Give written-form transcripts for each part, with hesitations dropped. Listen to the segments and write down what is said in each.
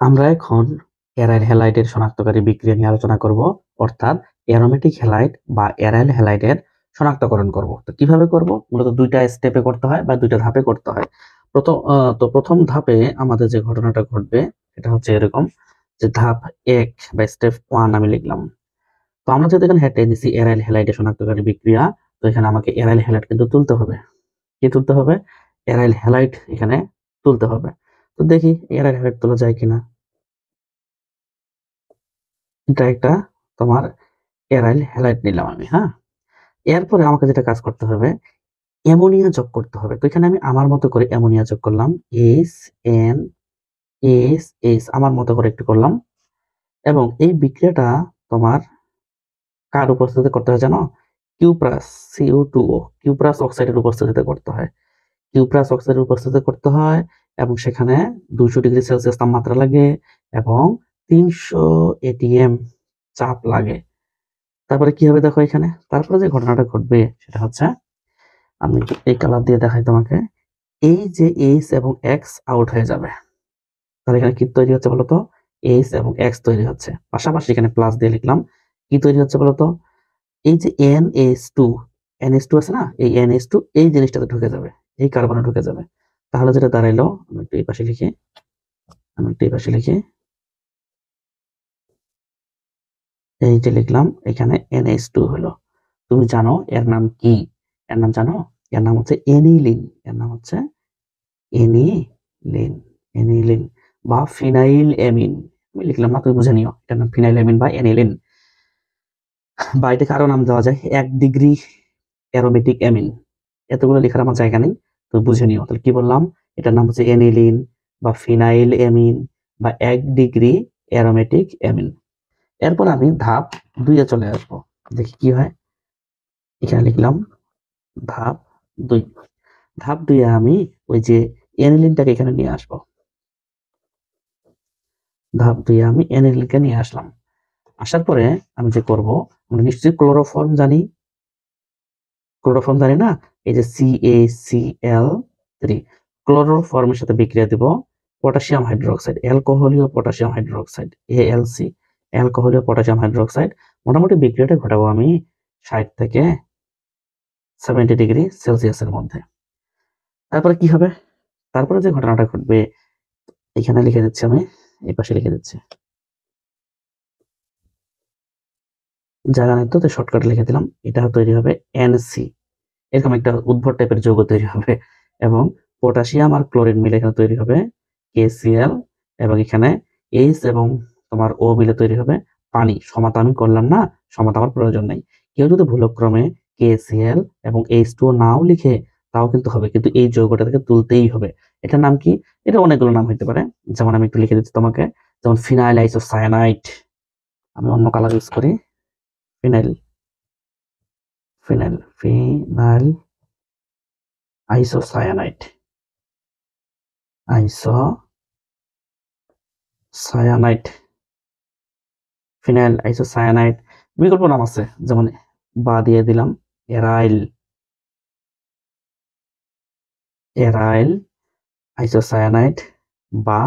আমরা এখন অ্যারাইল হ্যালাইডের শনাক্তকারী বিক্রিয়া নিয়ে আলোচনা করব, অর্থাৎ অ্যারোমেটিক হ্যালাইড বা অ্যারাইল হ্যালাইডের শনাক্তকরণ করব। তো কিভাবে করব? মূলত দুইটা স্টেপে করতে হয় বা দুইটা ধাপে করতে হয়। প্রথম ধাপে আমাদের যে ঘটনাটা ঘটবে সেটা হচ্ছে এরকম, যে ধাপ 1 বা স্টেপ 1 আমি লিখলাম। তো আমরা যদি এখানে হেঁটে দিছি অ্যারাইল হ্যালাইডের শনাক্তকারী বিক্রিয়া, তো এখানে আমাকে অ্যারাইল হ্যালাইড কিন্তু তুলতে হবে। কি তুলতে হবে? অ্যারাইল হ্যালাইড এখানে তুলতে হবে। তো দেখি অ্যারাইল হ্যালাইড তোলা যায় কিনা। এটা একটা তোমার অ্যারাইল হ্যালাইড নিলাম আমি, হ্যাঁ। এরপরে আমাকে যেটা কাজ করতে হবে, অ্যামোনিয়া যোগ করতে হবে। তো এখানে আমি আমার মতো করে অ্যামোনিয়া যোগ করলাম, HNS আমার মতো করে একটু করলাম। এবং এই বিক্রিয়াটা তোমার কার উপস্থিতিতে করতে হয় জানো? কিউপ্রাস CO2O কিউপ্রাস অক্সাইডের উপস্থিতিতে করতে হয়। কিউপ্রাস অক্সাইডের উপস্থিতিতে করতে হয় এবং সেখানে 200°C তাপমাত্রা লাগে এবং 300 ATM চাপ লাগে। তারপরে কি হবে দেখো এখানে, তারপরে যে ঘটনাটা ঘটবে সেটা হচ্ছে, আমি এই কালার দিয়ে দেখাই তোমাকে। এই যে এইচ এবং এক্স আউট হয়ে যাবে, তাহলে এখানে কি তৈরি হচ্ছে বলতো? এইচ এবং এক্স তৈরি হচ্ছে, পাশাপাশি এখানে প্লাস দিয়ে লিখলাম। কি তৈরি হচ্ছে বলতো? এই যে NH2 আছে না, এই NH2 এই জিনিসটাতে ঢুকে যাবে, এই কার্বনে ঢুকে যাবে। তাহলে যেটা দাঁড়াইলো, আমি একটু এই পাশে লিখি, এই যে লিখলাম, এখানে NH2 হলো। তুমি জানো এর নাম কি? এর নাম জানো? এর নাম হচ্ছে এনিলিন। এর নাম হচ্ছে এনিলিন এনিলিন বা ফিনাইল অ্যামিন। আমি লিখলাম না, তুমি বুঝে নিও, এটার নাম ফিনাইল অ্যামিন বা এনিলিন। বা এটাকে আরো নাম দেওয়া যায় 1 ডিগ্রি অ্যারোমেটিক অ্যামিন। এতগুলো লেখার আমার জায়গা নেই, তো বুঝে নিও। তাহলে কি বললাম? এটার নাম হচ্ছে এনিলিন বা ফিনাইল অ্যামিন বা 1 ডিগ্রি অ্যারোমেটিক অ্যামিন। এরপর আমি ধাপ 2 এ চলে আসবো, দেখি কি হয়। এখানে লিখলাম ধাপ 2। ধাপ 2 এ আমি ওই যে এনিলিনটাকে এখানে নিয়ে আসবো। ধাপ 2 এ আমি এনিলিনকে নিয়ে আসলাম। আসার পরে আমি যে করব, আমরা নিশ্চয়ই ক্লোরোফর্ম জানি। ক্লোরোফর্ম জানি না? এই যে CaCl3, ক্লোরোফর্মের সাথে বিক্রিয়া দিব পটাশিয়াম হাইড্রোক্সাইড, অ্যালকোহলীয় পটাশিয়াম হাইড্রোক্সাইড, AlC, অ্যালকোহলীয় পটাশিয়াম হাইড্রোক্সাইড। মোটামুটি বিক্রিয়াটা ঘটাবো আমি 60 থেকে 70°C এর মধ্যে। তারপরে কি হবে? তারপরে যে ঘটনাটা ঘটবে এখানে লিখে দিচ্ছি আমি, এই পাশে লিখে দিচ্ছি। জায়গা নেই তো, শর্টকাটে লিখে দিলাম। এটা তৈরি হবে NC, এরকম একটা উদ্ভট টাইপের যৌগ তৈরি হবে এবং পটাশিয়াম আর ক্লোরিন মিলে এখানে তৈরি হবে KCl এবং এখানে H এবং তোমার O মিলে তৈরি হবে পানি। সমাতা আমি করলাম না, সমাতা আমার প্রয়োজন নেই। কেউ যদি ভুলক্রমে KCl এবং H2O নাও লিখে তাও কিন্তু হবে, কিন্তু এই যৌগটা থেকে তুলতেই হবে। এটার নাম কি? এটা অনেকগুলো নাম হতে পারে, যেমন আমি একটু লিখে দিচ্ছি তোমাকে, যেমন ফিনাইল আইসোসায়ানাইড। আমি অন্য কালার ইউজ করি, phenyl phenyl phenyl isocyanide isocyanide phenyl isocyanide. বিকল্প নাম আছে, যেমন বা দিয়ে দিলাম এরাইল এরাইল আইসোসায়ানাইড বা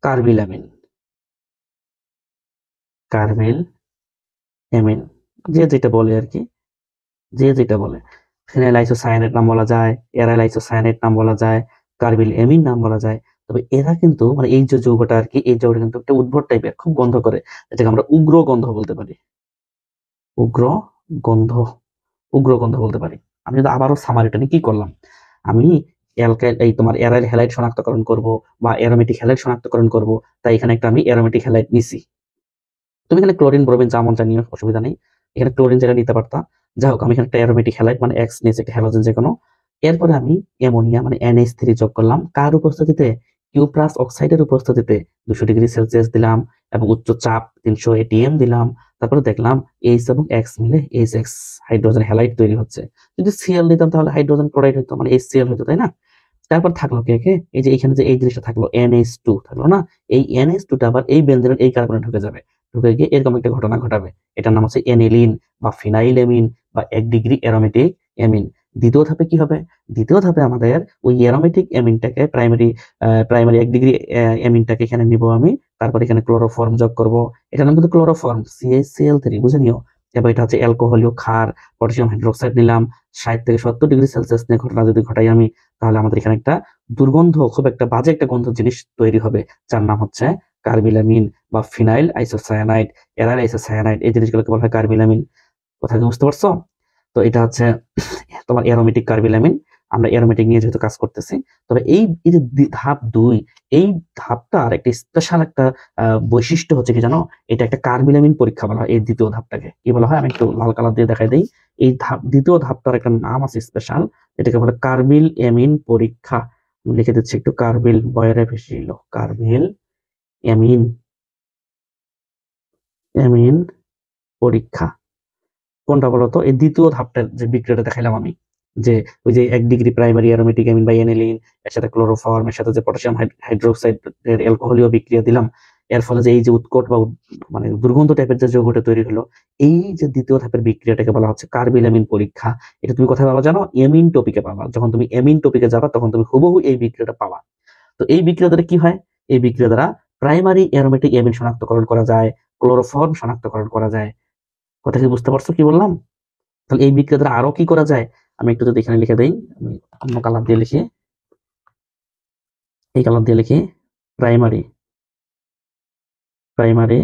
কার্বিল অ্যামিন কার্বিল অ্যামিন, যে যেটা বলে আর কি, যে যেটা বলে। ফিনাইল আইসোসায়ানাইড নাম বলা যায়, এরাইল আইসোসায়ানাইড নাম বলা যায়, কার্বিল অ্যামিন নাম বলা যায়। তবে এরা কিন্তু মানে এই যে যৌগটা আর কি, এই যৌগটা কিন্তু একটা উদ্ভট টাইপের, খুব গন্ধ করে, যেটাকে আমরা উগ্র গন্ধ বলতে পারি। উগ্র গন্ধ উগ্র গন্ধ বলতে পারি। আমি যদি আবারও সামারিটা নিয়ে কি করলাম, আমি অ্যালকাইল এই তোমার অ্যারাইল হ্যালাইড শনাক্তকরণ করব বা অ্যারোমেটিক হ্যালাইড শনাক্তকরণ করব, তাই এখানে একটা আমি অ্যারোমেটিক হ্যালাইড নিছি। তুমি এখানে ক্লোরিন ব্রোমিন যা মন চা নিও, অসুবিধা নেই। এখানে ক্লোরিন যেটা নিতে পারতা, যাই হোক আমি এখানে একটা অ্যারোমেটিক হ্যালাইড মানে এক্স নিয়েছি, একটা হ্যালোজেন যে কোনো। এরপরে আমি অ্যামোনিয়া মানে NH3 যোগ করলাম, কার উপস্থিতিতে? কিউপ্রাস অক্সাইডের উপস্থিতিতে 200°C দিলাম এবং উচ্চ চাপ 300 ATM দিলাম। তারপরে দেখলাম এইচ এবং এক্স মিলে HX হাইড্রোজেন হ্যালাইড তৈরি হচ্ছে। যদি Cl দিতাম তাহলে হাইড্রোজেন ক্লোরাইড হতো, মানে HCl হতো, তাই না? তারপর থাকলো কে কে? এই যে এখানে যে এই জিনিসটা থাকলো NH2 থাকলো না, এই NH2টা আবার এই বেনজেনের এই কার্বনে ঢুকে যাবে, ঢুকে গিয়ে এরকম একটা ঘটনা ঘটাবে। এটার নাম হচ্ছে এনিলিন বা ফিনাইল অ্যামিন বা 1 ডিগ্রি অ্যারোমেটিক অ্যামিন। দ্বিতীয় ধাপে কি হবে? দ্বিতীয় ধাপে আমাদের ওই অ্যারোমেটিক অ্যামিনটাকে প্রাইমারি 1 ডিগ্রি অ্যামিনটাকে এখানে নিব আমি, তারপর এখানে ক্লোরোফর্ম যোগ করব, এটার নাম কিন্তু ক্লোরোফর্ম, CaCl3 বুঝে নিও। এবার এটা হচ্ছে অ্যালকোহলীয় ক্ষার, পটাশিয়াম হাইড্রোক্সাইড নিলাম, 60 থেকে 70 ডিগ্রি সেলসিয়াস নিয়ে ঘটনা যদি ঘটাই আমি, তাহলে আমাদের এখানে একটা দুর্গন্ধ, খুব একটা বাজে একটা গন্ধ জিনিস তৈরি হবে, যার নাম হচ্ছে কার্বিলামিন বা ফিনাইল আইসোসায়ানাইড, এরাইল আইসোসায়ানাইড। এই জিনিসগুলোকে বলা হয় কার্বিলামিন। কথা কি বুঝতে পারছো? তো এটা হচ্ছে তোমার অ্যারোমেটিক কার্বিলামিন। আমরা অ্যারোমেটিক নিয়ে যেহেতু কাজ করতেছি, তবে এই যে ধাপ 2, এই ধাপটার একটা স্পেশাল একটা বৈশিষ্ট্য হচ্ছে কি জানো, এটা একটা কার্বিলামিন পরীক্ষা বলা হয়। এই দ্বিতীয় ধাপটাকে কি বলা হয়, আমি একটু লাল কালার দিয়ে দেখাই দিই। এই দ্বিতীয় ধাপটার একটা নাম আছে স্পেশাল, এটাকে বলে কার্বিল এমিন পরীক্ষা। লিখে দিচ্ছি একটু, কার্বিল বয়ারে ভেসে এলো, কার্বিল এমিন এমিন পরীক্ষা। কোনটা বলতো? এই দ্বিতীয় ধাপটার যে বিক্রিয়াটা দেখাইলাম আমি, যে ওই যে 1 ডিগ্রি প্রাইমারি অ্যারোমেটিক অ্যামিন বা এনিলিন, এর সাথে ক্লোরোফর্ম, এর সাথে যে পটাশিয়াম হাইড্রোক্সাইড এর অ্যালকোহলীয় বিক্রিয়া দিলাম, এর ফলে যে এই যে উৎকট বা মানে দুর্গন্ধ টাইপের যে যৌগটা তৈরি হলো, এই যে দ্বিতীয় ধাপের বিক্রিয়াটাকে বলা হচ্ছে কার্বিল অ্যামিন পরীক্ষা। এটা তুমি কোথায় পাবা জানো? এমিন টপিকে পাবা। যখন তুমি এমিন টপিকে যাবা তখন তুমি হুবহু এই বিক্রিয়াটা পাবা। তো এই বিক্রিয়া দ্বারা কি হয়? এই বিক্রিয়া দ্বারা প্রাইমারি অ্যারোমেটিক অ্যামিন শনাক্তকরণ করা যায়, ক্লোরোফর্ম শনাক্তকরণ করা যায়। কথা কি বুঝতে পারছো কি বললাম? তাহলে এই বিক্রিয়া দ্বারা আরো কি করা যায়, আমি একটু যদি এখানে লিখে দেই, আমি অন্য কালার দিয়ে লিখি, এই কালার দিয়ে লিখি, প্রাইমারি প্রাইমারি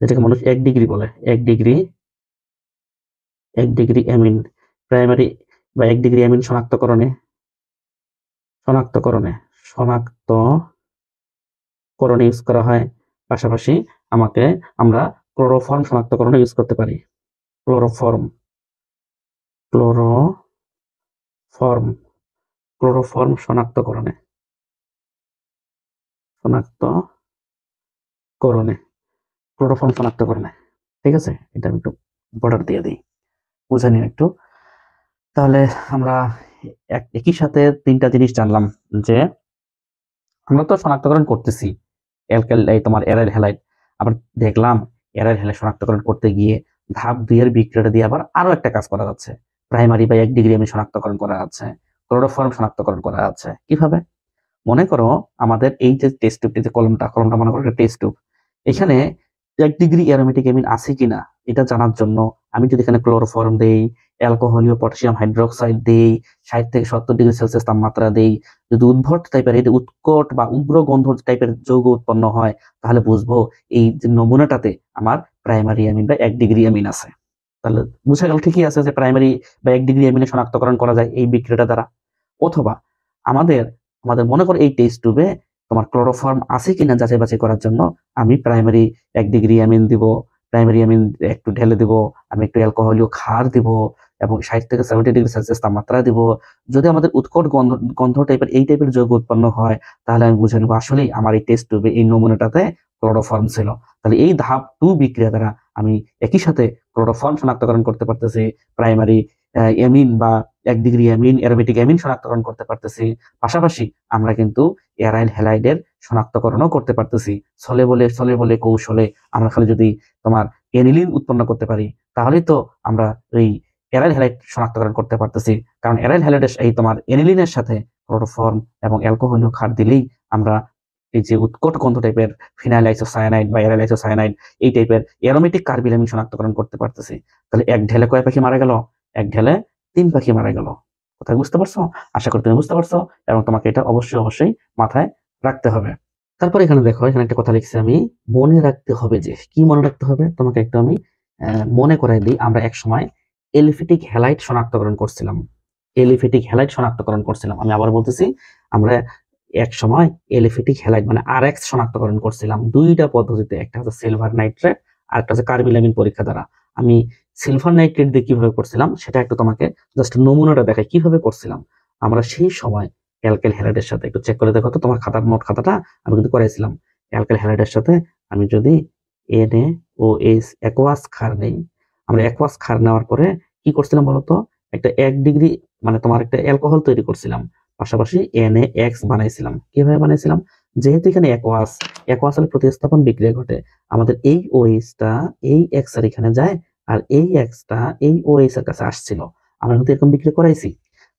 যেটাকে মানুষ 1 ডিগ্রি বলে, 1 ডিগ্রি অ্যামিন, প্রাইমারি বা 1 ডিগ্রি অ্যামিন শনাক্তকরণে শনাক্তকরণে শনাক্তকরণে ইউজ করা হয়। পাশাপাশি আমরা ক্লোরোফর্ম শনাক্তকরণে ইউজ করতে পারি। ক্লোরোফর্ম ক্লোরোফর্ম ক্লোরোফর্ম শনাক্তকরণে শনাক্তকরণে ক্লোরোফর্ম শনাক্তকরণে। ঠিক আছে, এটা আমি একটু বর্ডার দিয়ে দিই, বুঝে নিও একটু। তাহলে আমরা একই সাথে 3টা জিনিস জানলাম, যে আমরা তো শনাক্তকরণ করতেছি এই তোমার এরাইল হ্যালাইড, আবার দেখলাম এরাইল হ্যালাইড শনাক্তকরণ করতে গিয়ে ধাপ 2 এর বিক্রিয়াটা দিয়ে আবার আরো একটা কাজ করা যাচ্ছে, প্রাইমারি বা 1 ডিগ্রি আমি শনাক্তকরণ করা আছে, ক্লোরোফর্ম শনাক্তকরণ করা আছে। কিভাবে? মনে করো আমাদের এই যে টেস্ট টিউবটি, যে কলমটা মনে করো টেস্ট টিউব, এখানে 1 ডিগ্রি অ্যারোমেটিক অ্যামিন আছে কিনা এটা জানার জন্য আমি যদি এখানে ক্লোরোফর্ম দেই, অ্যালকোহলীয় পটাশিয়াম হাইড্রোক্সাইড দেই, 60 থেকে 70 ডিগ্রি সেলসিয়াস তাপমাত্রা দেই, যদি উদ্ভট টাইপের, এই উৎকট বা উগ্র গন্ধ টাইপের যৌগ উৎপন্ন হয়, তাহলে বুঝবো এই যে নমুনাটাতে আমার প্রাইমারি অ্যামিন বা 1 ডিগ্রি অ্যামিন আছে। তাহলে বুঝা গেল ঠিকই আছে যে প্রাইমারি বা 1 ডিগ্রি অ্যামিনে শনাক্তকরণ করা যায় এই বিক্রিয়াটা দ্বারা। অথবা আমাদের আমাদের মনে করো এই টেস্ট টিউবে তোমার ক্লোরোফর্ম আছে কিনা যাচাই বাছাই করার জন্য আমি প্রাইমারি 1 ডিগ্রি অ্যামিন দিব, প্রাইমারি অ্যামিন একটু ঢেলে দিব, আমি একটু অ্যালকোহলীয় ক্ষার দিব, এবং 60 থেকে 70 ডিগ্রি সেলসিয়াস তাপমাত্রা দিব। যদি আমাদের উৎকট গন্ধ টাইপের এই টাইপের যৌগ উৎপন্ন হয়, তাহলে আমি বুঝে নেবো আসলেই আমার এই টেস্ট টিউবে এই নমুনাটাতে ক্লোরোফর্ম ছিল। তাহলে এই ধাপ 2 বিক্রিয়া দ্বারা আমি একই সাথে ক্লোরোফর্ম শনাক্তকরণ করতে পারতেছি, প্রাইমারি অ্যামিন বা 1 ডিগ্রি অ্যামিন অ্যারোমেটিক অ্যামিন শনাক্তকরণ করতে পারতেছি, পাশাপাশি আমরা কিন্তু এরাইল হ্যালাইডের শনাক্তকরণও করতে পারতেছি। ছলে বলে কৌশলে আমরা খালি যদি তোমার এনিলিন উৎপন্ন করতে পারি, তাহলেই তো আমরা এই এরাইল হ্যালাইড শনাক্তকরণ করতে পারতেছি। কারণ এরাইল হ্যালাইডের এই তোমার এনিলিনের সাথে ক্লোরোফর্ম এবং অ্যালকোহলীয় ক্ষার দিলেই আমরা এই যে উৎকট গন্ধ টাইপের ফিনাইল আইসোসায়ানাইড বা এরাইল আইসোসায়ানাইড এই টাইপের অ্যারোমেটিক কার্বিলামিন শনাক্তকরণ করতে পারতেছি। তাহলে এক ঢেলে কয় পাখি মারা গেল? এক ঢেলে 3 পাখি মারা গেল। কথা বুঝতে পারছো? আশা করি তুমি বুঝতে পারছো, এবং তোমাকে এটা অবশ্যই মাথায় রাখতে হবে। তারপর এখানে দেখো, এখানে একটা কথা লিখছি আমি, মনে রাখতে হবে। যে কি মনে রাখতে হবে তোমাকে একটু আমি মনে করাই দিই। আমরা এক সময় এলিফ্যাটিক হ্যালাইড শনাক্তকরণ করছিলাম, আমি আবার বলতেছি, আমরা এক সময় এলিফ্যাটিক হ্যালাইড মানে আরএক্স শনাক্তকরণ করছিলাম 2টা পদ্ধতিতে, একটা হচ্ছে সিলভার নাইট্রেট আর একটা হচ্ছে কার্বিলামিন পরীক্ষা দ্বারা। আমি সিলভার নাইট্রেট দিয়ে কিভাবে করছিলাম সেটা একটু তোমাকে জাস্ট নমুনাটা দেখাই কিভাবে করছিলাম। আমরা সেই সময় অ্যালকেল হ্যালাইডের সাথে একটু চেক করে দেখো তো, তোমার নোট খাতাটা আমি কিন্তু করাইছিলাম। অ্যালকেল হ্যালাইডের সাথে আমি যদি NaOH অ্যাকোয়াস ক্ষার নেই, আমরা অ্যাকোয়াস ক্ষার নেওয়ার পরে কি করছিলাম বলতো, একটা 1 ডিগ্রি মানে তোমার একটা অ্যালকোহল তৈরি করছিলাম, পাশাপাশি NaX বানাইছিলাম। কিভাবে বানাইছিলাম? যেহেতু এখানে অ্যাকোয়াস হলে প্রতিস্থাপন বিক্রিয়া ঘটে, আমাদের এই OH-টা এই X এর এখানে যায়, আর এই X-টা এই OH এর কাছে আসছিল। আমরা কিন্তু এরকম বিক্রিয়া করাইছি।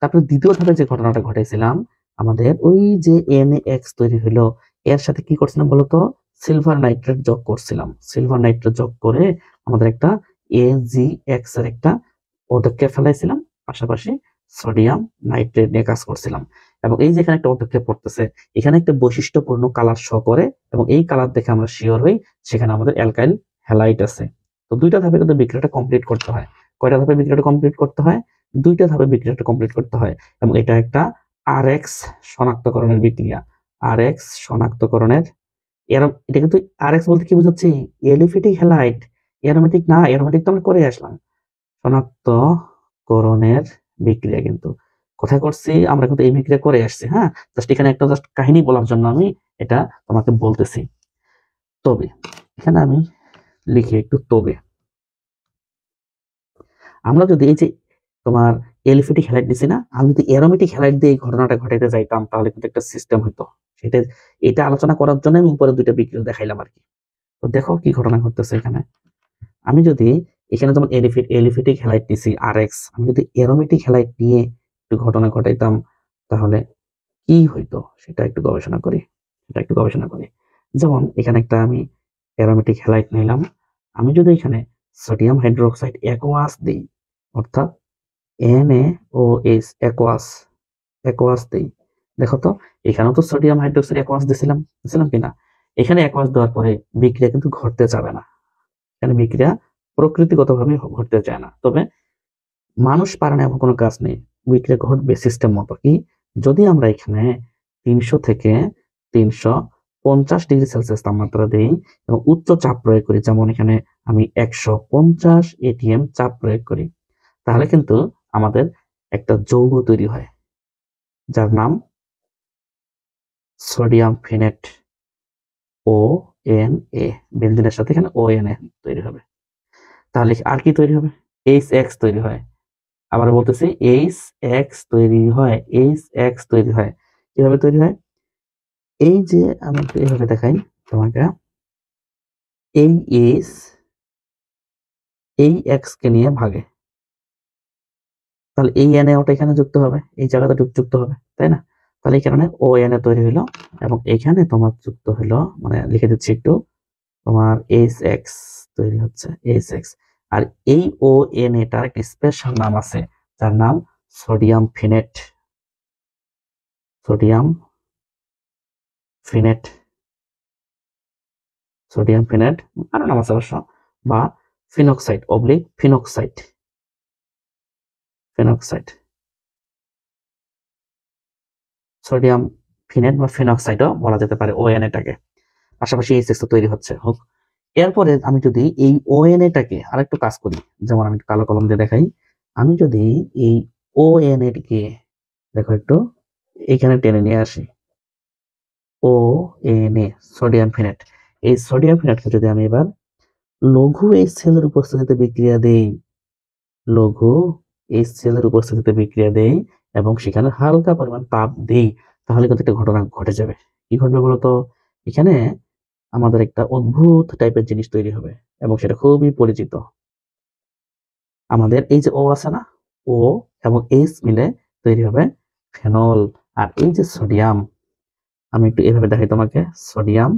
তারপরে দ্বিতীয় ধাপে যে ঘটনাটা ঘটাইছিলাম, আমাদের ওই যে NaX তৈরি হলো, এর সাথে কি করছিলাম বলতো, সিলভার নাইট্রেট যোগ করছিলাম। সিলভার নাইট্রেট যোগ করে আমাদের একটা AgX এর একটা পদক্ষেপ ফেলাইছিলাম, পাশাপাশি সোডিয়াম নাইট্রেট নিয়ে কাজ করছিলাম। এবং এই যে এখানে একটা পদক্ষেপ পড়তেছে, এখানে একটা বৈশিষ্ট্যপূর্ণ কালার শো করে, এবং এই কালার দেখে আমরা শিওর হই সেখানে আমাদের অ্যালকাইল হ্যালাইড আছে। তো দুইটা ধাপে কিন্তু বিক্রিয়াটা কমপ্লিট করতে হয়। কয়টা ধাপে বিক্রিয়াটা কমপ্লিট করতে হয়? দুইটা ধাপে বিক্রিয়াটা কমপ্লিট করতে হয়। এবং এটা একটা আরএক্স শনাক্তকরণের বিক্রিয়া। আরএক্স শনাক্তকরণের, এটা কিন্তু আরএক্স বলতে কি বোঝাচ্ছে? এলিফ্যাটিক হ্যালাইড। অ্যারোমেটিক না, অ্যারোমেটিক তো আমরা করে আসলাম। শনাক্তকরণের বিক্রিয়া কিন্তু কোথায় করছি? আমরা কিন্তু এই বিক্রিয়া করে আসছি। হ্যাঁ, জাস্ট এখানে একটা জাস্ট কাহিনী বলার জন্য আমি এটা তোমাকে বলতেছি। তবে এখানে আমি লিখি একটু তবে। আমরা যদি এই যে তোমার এলিফ্যাটিক হ্যালাইড দিছি না, আমি যদি অ্যারোমেটিক হ্যালাইড দিয়ে এই ঘটনাটা ঘটাইতে যাইতাম তাহলে কিন্তু একটা সিস্টেম হইতো। সেটা এটা আলোচনা করার জন্য আমি উপরে দুইটা বিক্রিয়া দেখাইলাম আর কি। তো দেখো কি ঘটনা ঘটতেছে এখানে। আমি যদি এখানে যেমন এলিফ্যাটিক হ্যালাইড নিছি আরএক্স, আমি যদি অ্যারোমেটিক হ্যালাইড নিয়ে একটু ঘটনা ঘটাইতাম তাহলে কি হইতো সেটা একটু গবেষণা করি। যেমন এখানে একটা আমি অ্যারোমেটিক হ্যালাইড নিলাম। আমি যদি এখানে সোডিয়াম হাইড্রোক্সাইড অ্যাকোয়াস দিই, অর্থাৎ NaOH অ্যাকোয়াস দেই, দেখো তো এখানেও তো সোডিয়াম হাইড্রোক্সাইড অ্যাকোয়াস দিছিলাম কিনা? এখানে অ্যাকোয়াস দেওয়ার পরে বিক্রিয়া কিন্তু ঘটতে যাবে না। এখানে বিক্রিয়া প্রকৃতিগতভাবে ঘটতে চায় না। তবে মানুষ পারে না এমন কোনো কাজ নেই, বিক্রিয়া ঘটবে সিস্টেম মতো। কি? যদি আমরা এখানে 300 থেকে 350 ডিগ্রি সেলসিয়াস তাপমাত্রা দিই এবং উচ্চ চাপ প্রয়োগ করি, যেমন এখানে আমি 150 ATM চাপ প্রয়োগ করি, তাহলে কিন্তু আমাদের একটা যৌগ তৈরি হয় যার নাম সোডিয়াম ফিনেট, ONA। বেনজিনের সাথে এখানে ONA তৈরি হবে। তাহলে আর কি তৈরি হবে? HX তৈরি হয়। আবার বলতেছি HX তৈরি হয়। কিভাবে তৈরি হয়? এই যে আমি একটু এভাবে দেখাই তোমাকে। এই এইচ এই এক্স কে নিয়ে ভাগে, তাহলে এই এনএ ওটা এখানে যুক্ত হবে, এই জায়গাটা যুক্ত হবে, তাই না? তাহলে এই কারণে ও এন এ তৈরি হলো, এবং এখানে তোমার যুক্ত হলো, মানে লিখে দিচ্ছি একটু, তোমার এইচ এক্স তৈরি হচ্ছে, এইচ এক্স। আর এই ও এন এটার একটা স্পেশাল নাম আছে, যার নাম সোডিয়াম ফিনেট। সোডিয়াম ফিনেট, সোডিয়াম ফিনেট আরো নাম আছে অবশ্য, বা ফিনক্সাইড অবলিক ফিনক্সাইড, ফিনক্সাইড, সোডিয়াম ফিনেট বা ফিনক্সাইডও বলা যেতে পারে ওএন এটাকে। পাশাপাশি এই সিক্স তৈরি হচ্ছে হোক। এরপরে আমি যদি এই ওএন এটাকে আরেকটু কাজ করি, যেমন আমি কালো কলম দিয়ে দেখাই, আমি যদি এই ওএন এটাকে দেখো একটু এখানে টেনে নিয়ে আসি, ও এন এ সোডিয়াম ফিনেট, এই সোডিয়াম ফিনেটকে যদি আমি এবার লঘু HCl এর উপস্থিতিতে বিক্রিয়া দেই, লঘু HCl এর উপস্থিতিতে বিক্রিয়া দেই এবং সেখানে হালকা পরিমাণ তাপ দেই, তাহলে কিন্তু একটা ঘটনা ঘটে যাবে। কি ঘটবে বলতো? এখানে আমাদের একটা অদ্ভুত টাইপের জিনিস তৈরি হবে, এবং সেটা খুবই পরিচিত। আমাদের এই যে ও আছে না, ও এবং এইচ মিলে তৈরি হবে ফেনল। আর এই যে সোডিয়াম, আমি একটু এভাবে দেখাই তোমাকে, সোডিয়াম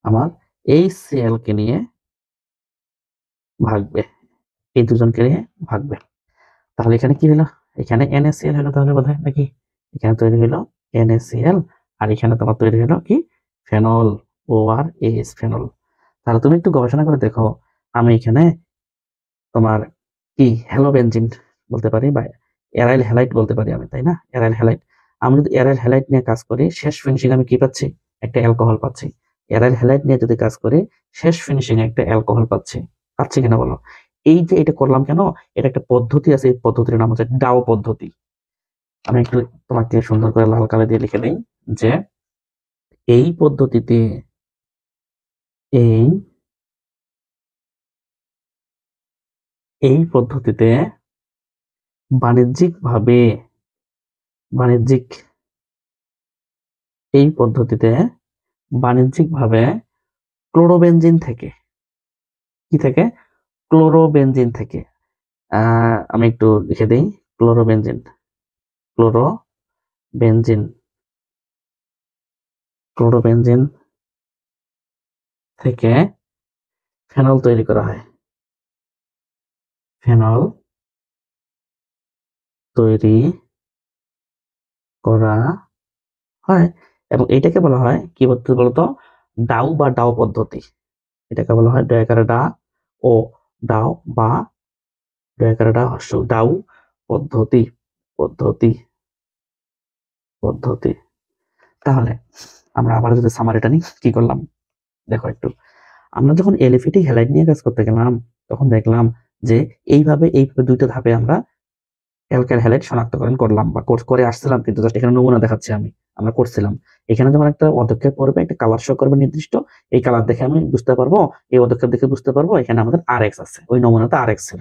আমার HCl কে নিয়ে ভাগবে, এই দুজনকে নিয়ে ভাগবে। তাহলে এখানে কি হলো? এখানে NaCl হলো তাহলে বোধহয়, নাকি? এখানে তৈরি হলো NaCl, আর এখানে তোমার তৈরি হলো কি? Phenol, ORAS phenol. তাহলে তুমি একটু গবেষণা করে দেখো, আমি এখানে তোমার কি হ্যালোবেনজিন বলতে পারি, বা অ্যারাইল হ্যালাইড বলতে পারি আমি, তাই না? Aryl halide. আমি যদি অ্যারাইল হ্যালাইড নিয়ে কাজ করি, শেষ ফিনিশিং আমি কি পাচ্ছি? একটা অ্যালকোহল পাচ্ছি। অ্যারাইল হ্যালাইড নিয়ে যদি কাজ করি, শেষ ফিনিশিং একটা অ্যালকোহল পাচ্ছি। পাচ্ছি কিনা বলো? এই যে এটা করলাম কেন? এটা একটা পদ্ধতি আছে, এই পদ্ধতির নাম হচ্ছে ডাও পদ্ধতি। আমি একটু তোমাকে সুন্দর করে লাল কালি দিয়ে লিখে দিই যে এই পদ্ধতিতে, এই এই পদ্ধতিতে বাণিজ্যিকভাবে, বাণিজ্যিক এই পদ্ধতিতে বাণিজ্যিকভাবে ক্লোরোবেনজিন থেকে, কি থেকে? ক্লোরোবেনজিন থেকে, আমি একটু লিখে দিই, ক্লোরোবেনজিন, ক্লোরোবেনজিন ক্লোরোবেনজিন থেকে ফেনল তৈরি করা হয়, ফেনল তৈরি করা হয়। এবং এটাকে বলা হয় কি পদ্ধতি বলতো, ডাউ বা ডাউ পদ্ধতি। এটাকে বলা হয় ডয়াকারা ও ডাউ বা ডয়াকারা ডাউ পদ্ধতি পদ্ধতি পদ্ধতি। তাহলে আমরা আবার যদি সামারিটা নিই, কি করলাম দেখো একটু। আমরা যখন এলিফ্যাটিক হ্যালাইড নিয়ে কাজ করতে গেলাম, তখন দেখলাম যে এইভাবে দুইটা ধাপে আমরা অ্যালকাইল হ্যালাইড শনাক্তকরণ করলাম বা কোর্স করে আসছিলাম, কিন্তু জাস্ট এখানে নমুনা দেখাচ্ছি আমি। আমরা করছিলাম, এখানে যখন একটা পদক্ষেপ করবে, একটা কালার শো করবে নির্দিষ্ট, এই কালার দেখে আমি বুঝতে পারবো, এই পদক্ষেপ দেখে বুঝতে পারবো এখানে আমাদের আরএক্স আছে, ওই নমুনাতে আরএক্স ছিল।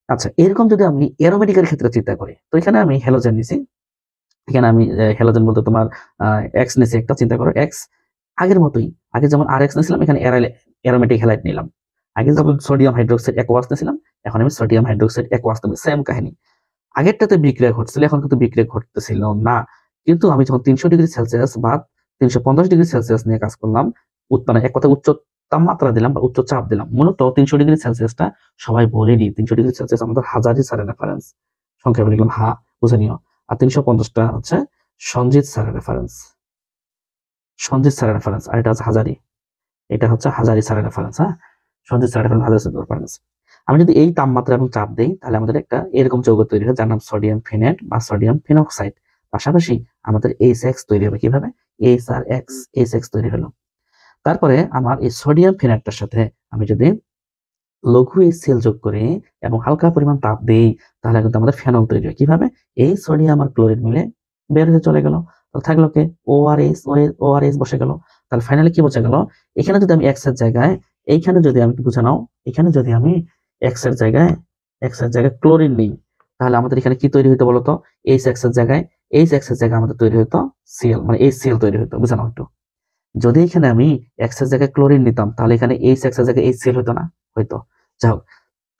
আচ্ছা, এরকম যদি আমি অ্যারোমেটিকের ক্ষেত্রে চিন্তা করি, তো এখানে আমি হ্যালোজেন নিছি, এখানে আমি হ্যালোজেন বলতে তোমার এক্স নিছি, একটা চিন্তা করো এক্স। আগের মতোই, আগে যেমন আরএক্স নিয়েছিলাম, এখানে অ্যারোমেটিক হ্যালাইড নিলাম। আগে যেমন সোডিয়াম হাইড্রোক্সাইড অ্যাকোয়াস নিয়েছিলাম, এখন আমি সোডিয়াম হাইড্রোক্সাইড অ্যাকোয়াস নেব, সেম কাহিনী। আগেরটাতে বিক্রিয়া ঘটছিল, এখন কিন্তু বিক্রিয়া ঘটতেছিল না। কিন্তু আমি যখন 300°C বা 350°C নিয়ে কাজ করলাম, মানে এক কথা উচ্চ তাপমাত্রা দিলাম বা উচ্চ চাপ দিলাম। মূলত 300°C সবাই বলেনি, 300°C আমাদের হাজারি স্যারের রেফারেন্স, সংক্ষেপে লিখলাম হা, বুঝে নিও। আর 350টা হচ্ছে সঞ্জিত স্যারের রেফারেন্স, সঞ্জিত স্যারের রেফারেন্স। আর এটা হচ্ছে হাজারি, এটা হচ্ছে হাজারি স্যারের রেফারেন্স। হ্যাঁ, সঞ্জিত স্যারের রেফারেন্স, হাজারি স্যারের রেফারেন্স। আমি যদি এই তাপমাত্রা এবং চাপ দেই, তাহলে আমাদের একটা এরকম যৌগ তৈরি হয়, যার নাম সোডিয়াম ফেনেট বা সোডিয়াম ফেনক্সাইড। পাশাপাশি আমাদের এইচ তৈরি হবে, কিভাবে এইচ তৈরি হলো। তারপরে আমার এই সোডিয়াম ফেনেটটার সাথে আমি যদি লঘু HCl যোগ করি এবং হালকা পরিমাণ তাপ দেই, তাহলে কিন্তু আমাদের ফেনল তৈরি হয়। কিভাবে? এই সোডিয়াম আর ক্লোরিন মিলে বের হয়ে চলে গেল, তো থাকলো কে ওআরএস বসে গেল। তাহলে ফাইনালি কি বোঝা গেল, এখানে যদি আমি এক্স এর জায়গায়, এইখানে যদি আমি বুঝে নাও, এখানে যদি আমি এক্স এর জায়গায় ক্লোরিন নিই, তাহলে আমাদের এখানে কি তৈরি হইতো বলতো, এইচ এক্স এর জায়গায় আমাদের তৈরি হইতো সিএল, মানে HCl তৈরি হইতো, বুঝে নাও একটু। যদি এখানে আমি এক্স এর জায়গায় ক্লোরিন নিতাম, তাহলে এখানে এইচ এক্স এর জায়গায় HCl হইতো না, হইতো। যাই হোক,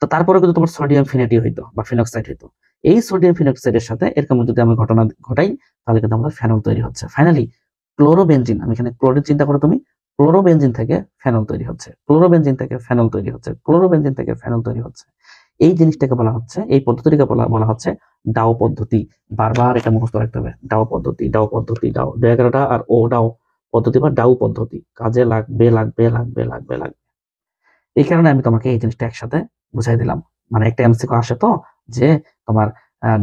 তো তারপরে কিন্তু তোমার সোডিয়াম ফিনেটি হইতো বা ফিনক্সাইড হইতো। এই সোডিয়াম ফিনক্সাইডের সাথে এরকম যদি আমি ঘটনা ঘটাই, তাহলে কিন্তু আমাদের ফেনল তৈরি হচ্ছে। ফাইনালি ক্লোরোবেনজিন, আমি এখানে ক্লোরিন চিন্তা করো তুমি, ক্লোরোবেনজিন থেকে ফেনল তৈরি হচ্ছে, ক্লোরোবেনজিন থেকে ফেনল তৈরি হচ্ছে, ক্লোরোবেনজিন থেকে ফেনল তৈরি হচ্ছে। এই জিনিসটাকে বলা হচ্ছে, এই পদ্ধতিটাকে বলা হচ্ছে ডাও পদ্ধতি। বারবার এটা মুখস্থ রাখতে হবে, ডাও পদ্ধতি, ডাও পদ্ধতি, ডাও ডয়াগ্রাটা আর ও ডাও পদ্ধতি বা ডাউ পদ্ধতি কাজে লাগবে লাগবে লাগবে লাগবে লাগবে। এই কারণে আমি তোমাকে এই জিনিসটা একসাথে বুঝাই দিলাম। মানে একটা এমসিকিউ আসে তো, যে তোমার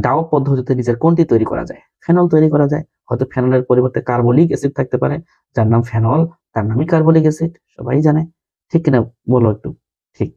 ডাও পদ্ধতিতে নিজের কোনটি তৈরি করা যায়, ফেনল তৈরি করা যায়। হয়তো ফেনলের পরিবর্তে কার্বলিক অ্যাসিড থাকতে পারে, যার নাম ফেনল, তার নামই কার্বলিক অ্যাসিড, সবাই জানে। ঠিক কিনা বলো একটু? ঠিক।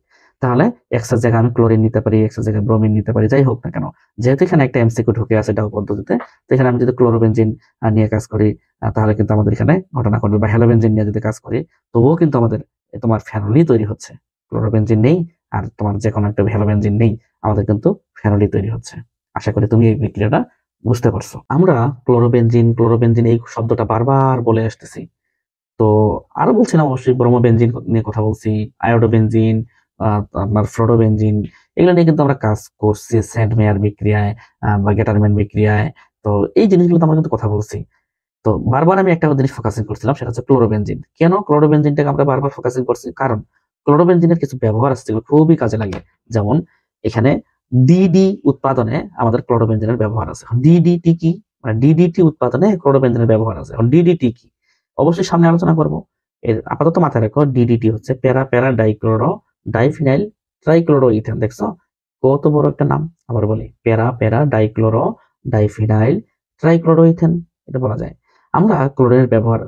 তাহলে এক্স এর জায়গায় আমি ক্লোরিন নিতে পারি, এক্স এর জায়গায় ব্রোমিন নিতে পারি, যাই হোক না কেন। যেহেতু এখানে একটা এমসিকিউ ঢুকে আছে ডাও পদ্ধতিতে, তো এখানে আমি যদি ক্লোরোবেনজিন নিয়ে কাজ করি, তাহলে কিন্তু আমাদের এখানে ঘটনা ঘটবে। বা হ্যালোবেনজিন নিয়ে যদি কাজ করি, তবুও কিন্তু আমাদের তোমার ফেনলই তৈরি হচ্ছে। ক্লোরোবেনজিন নেই আর তোমার যে কোনো একটা হ্যালোবেনজিন নেই, আমাদের কিন্তু ফেনলই তৈরি হচ্ছে। আশা করি তুমি এই বিক্রিয়াটা বুঝতে পারছো। আমরা ক্লোরোবেনজিন এই শব্দটা বারবার বলে আসতেছি। তো আরো বলছিলাম অবশ্যই, ব্রোমোবেনজিন নিয়ে কথা বলছি, আয়োডোবেনজিন, আপনার ফ্লোরোবেনজিন, এগুলো নিয়ে কিন্তু আমরা কাজ করছি সেন্ট মেয়ার বিক্রিয়ায় বা গেটারম্যান বিক্রিয়ায়। তো এই জিনিসগুলো আমরা কিন্তু কথা বলছি। তো বারবার আমি একটা জিনিস ফোকাসিং করছিলাম, সেটা হচ্ছে ক্লোরোবেনজিন। কেন ক্লোরোবেনজিনটাকে আমরা বারবার ফোকাসিং করছি? কারণ ক্লোরোবেনজিনের কিছু ব্যবহার আছে যেগুলো খুবই কাজে লাগে। যেমন এখানে ডিডি উৎপাদনে আমাদের ক্লোরোবেনজিনের ব্যবহার আছে। এখন ডিডিটি কি? মানে ডিডিটি উৎপাদনে ক্লোরোবেনজিনের ব্যবহার আছে। এখন ডিডিটি কি? অবশ্যই সামনে আলোচনা করব। এর আপাতত মাথায় রাখো, ডিডিটি হচ্ছে প্যারা প্যারা ডাইক্লোরো ডাইফিনাইল ট্রাইক্লোরো ইথেন। দেখছো কত বড় একটা নাম? আবার বলি, প্যারা প্যারা ডাইক্লোরো ডাইফিনাইল ট্রাইক্লোরো ইথেন, এটা বলা যায়। আমরা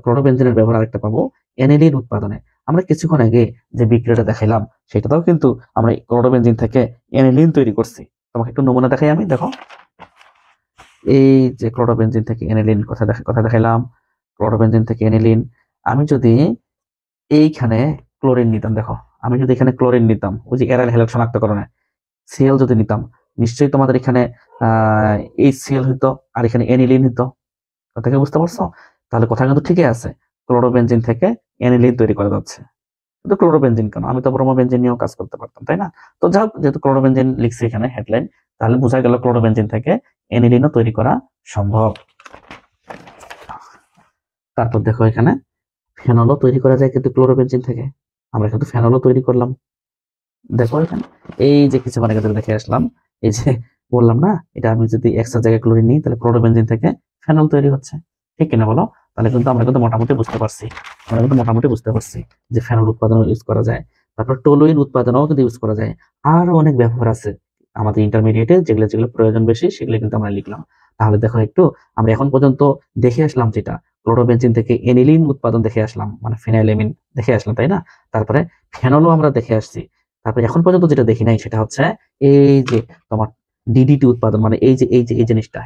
ক্লোরোবেনজিনের ব্যবহার আরেকটা পাবো অ্যানিলিন উৎপাদনে। আমরা কিছুক্ষণ আগে যে বিক্রিয়াটা দেখাইলাম, সেটাতেও কিন্তু আমরা ক্লোরোবেনজিন থেকে অ্যানিলিন তৈরি করছি। তোমাকে একটু নমুনা দেখাই আমি, দেখো। এই যে ক্লোরোবেনজিন থেকে অ্যানিলিন কথা দেখাইলাম, ক্লোরোবেনজিন থেকে অ্যানিলিন। আমি যদি এইখানে ক্লোরিন নিতাম, দেখো, আমি যদি এখানে ক্লোরিন নিতাম, ওই যে এরাইল হ্যালাইড শনাক্তকরণে সিএল যদি নিতাম, নিশ্চয়ই তোমাদের এখানে HCl হইতো আর এখানে অ্যানিলিন হইতো। কথা কি বুঝতে পারছো? তাহলে কথা কিন্তু ঠিকই আছে, ক্লোরোবেনজিন থেকে অ্যানিলিন তৈরি করা যাচ্ছে। কিন্তু ক্লোরোবেনজিন কেন? আমি তো ব্রোমোবেনজিন নিয়েও কাজ করতে পারতাম, তাই না? তো যাই হোক, যেহেতু ক্লোরোবেনজিন লিখছি এখানে হেডলাইন, তাহলে বোঝা গেল ক্লোরোবেনজিন থেকে অ্যানিলিনও তৈরি করা সম্ভব। তারপর দেখো এখানে ফেনলও তৈরি করা যায় কিন্তু ক্লোরোবেনজিন থেকে। আমরা কিন্তু ফেনলও তৈরি করলাম। দেখো এখানে এই যে কিছুক্ষণ আগে দেখে আসলাম, এই যে বললাম না, এটা আমি যদি এক্সট্রা জায়গায় ক্লোরিন নিই তাহলে ক্লোরোবেনজিন থেকে ফেনল তৈরি হচ্ছে, ঠিক কিনা বলো? তাহলে কিন্তু আমরা কিন্তু মোটামুটি বুঝতে পারছি, যে ফেনল উৎপাদনও ইউজ করা যায়। তারপর টলুইন উৎপাদনও কিন্তু ইউজ করা যায়। আরো অনেক ব্যবহার আছে আমাদের ইন্টারমিডিয়েটে, যেগুলো যেগুলো প্রয়োজন বেশি সেগুলো কিন্তু আমরা লিখলাম। তাহলে দেখো একটু, আমরা এখন পর্যন্ত দেখে আসলাম যেটা, ক্লোরোবেনজিন থেকে এনিলিন উৎপাদন দেখে আসলাম, মানে ফিনাইলেমিন দেখে আসলাম, তাই না? তারপরে ফেনলও আমরা দেখে আসছি। তারপরে এখন পর্যন্ত যেটা দেখি নাই সেটা হচ্ছে এই যে তোমার ডিডিটি উৎপাদন, মানে এই জিনিসটা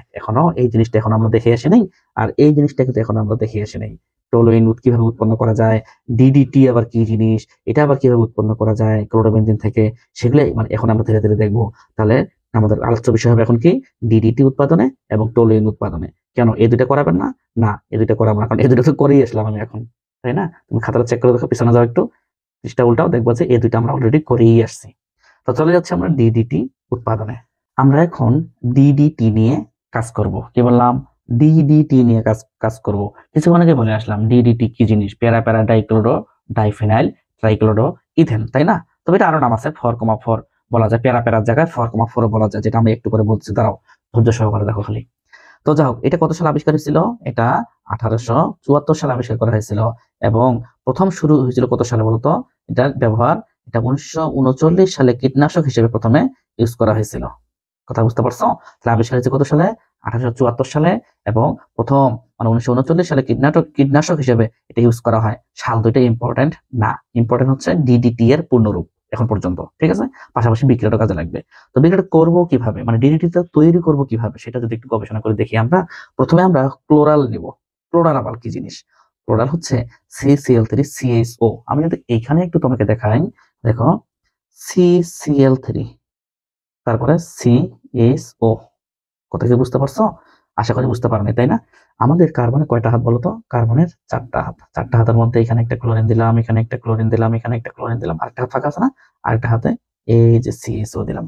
এখন আমরা দেখে আসি নাই। আর এই জিনিসটা কিন্তু এখন আমরা দেখে আসি নাই, টলোইন কিভাবে উৎপন্ন করা যায়, ডিডিটি আবার কি জিনিস, এটা আবার কিভাবে উৎপন্ন করা যায় ক্লোরোবেনজিন থেকে, সেগুলো মানে এখন আমরা ধীরে ধীরে দেখবো। তাহলে আমাদের আলোচ্য বিষয় হবে এখন কি, ডিডিটি উৎপাদনে এবং টলোইন উৎপাদনে। কেন এই দুইটা করাবেন না? না, এই দুইটা করাবো না, কারণ এই দুটো তো করেই আসলাম আমি এখন, তাই না? তুমি খাতাটা চেক করে দেখো, পিছনে যাও একটু, পৃষ্ঠা উল্টাও, দেখবো যে এই দুইটা আমরা অলরেডি করেই আসছি। তো চলে যাচ্ছে আমরা ডিডিটি উৎপাদনে। আমরা এখন ডিডিটি নিয়ে কাজ করব। কি বললাম? ডিডিটি নিয়ে কাজ করব। কিছুক্ষণ আগে বলে আসলাম ডিডিটি কি জিনিস, প্যারা প্যারা ডাইক্লোরো ডাইফিনাইল ট্রাইক্লোরো ইথেন, তাই না? তবে এটা আরো নাম আছে, 4,4 বলা যায়, প্যারা প্যারার জায়গায় 4,4 বলা যায়, যেটা আমি একটু করে বলছি, দাঁড়াও ধৈর্য সহকারে দেখো খালি। তো যাই হোক, এটা কত সালে আবিষ্কার হয়েছিল? এটা 1874 সালে আবিষ্কার করা হয়েছিল। এবং প্রথম শুরু হয়েছিল কত সালে বলতো? এটার ব্যবহার, এটা 1939 সালে কীটনাশক হিসেবে প্রথমে ইউজ করা হয়েছিল। কথা বুঝতে পারছো? তাহলে আবিষ্কার হয়েছে কত সালে? 1874 সালে। এবং প্রথম মানে 1939 সালে কীটনাশক হিসেবে এটা ইউজ করা হয়। সাল দুইটা ইম্পর্টেন্ট না, ইম্পর্টেন্ট হচ্ছে ডিডিটি এর পূর্ণরূপ এখন পর্যন্ত, ঠিক আছে? পাশাপাশি বিক্রিয়াটা কাজে লাগবে। তো বিক্রিয়াটা করবো কিভাবে, মানে ডিডিটিটা তৈরি করবো কিভাবে, সেটা যদি একটু গবেষণা করে দেখি আমরা। প্রথমে আমরা ক্লোরাল নিব। ক্লোরাল আবার কি জিনিস? ক্লোরাল হচ্ছে CCl3CHO। আমি যদি এইখানে একটু তোমাকে দেখাই, দেখো CCl3, তারপরে CHO। কথা কি বুঝতে পারছো? আশা করি বুঝতে পারোনি, তাই না? আমাদের কার্বনের কয়টা হাত বলতো? কার্বনের 4টা হাত। 4টা হাতের মধ্যে এখানে একটা ক্লোরিন দিলাম, এখানে একটা ক্লোরিন দিলাম, এখানে একটা ক্লোরিন দিলাম, আরেকটা হাত ফাঁকা আছে না? আরেকটা হাতে এই যে CHO দিলাম।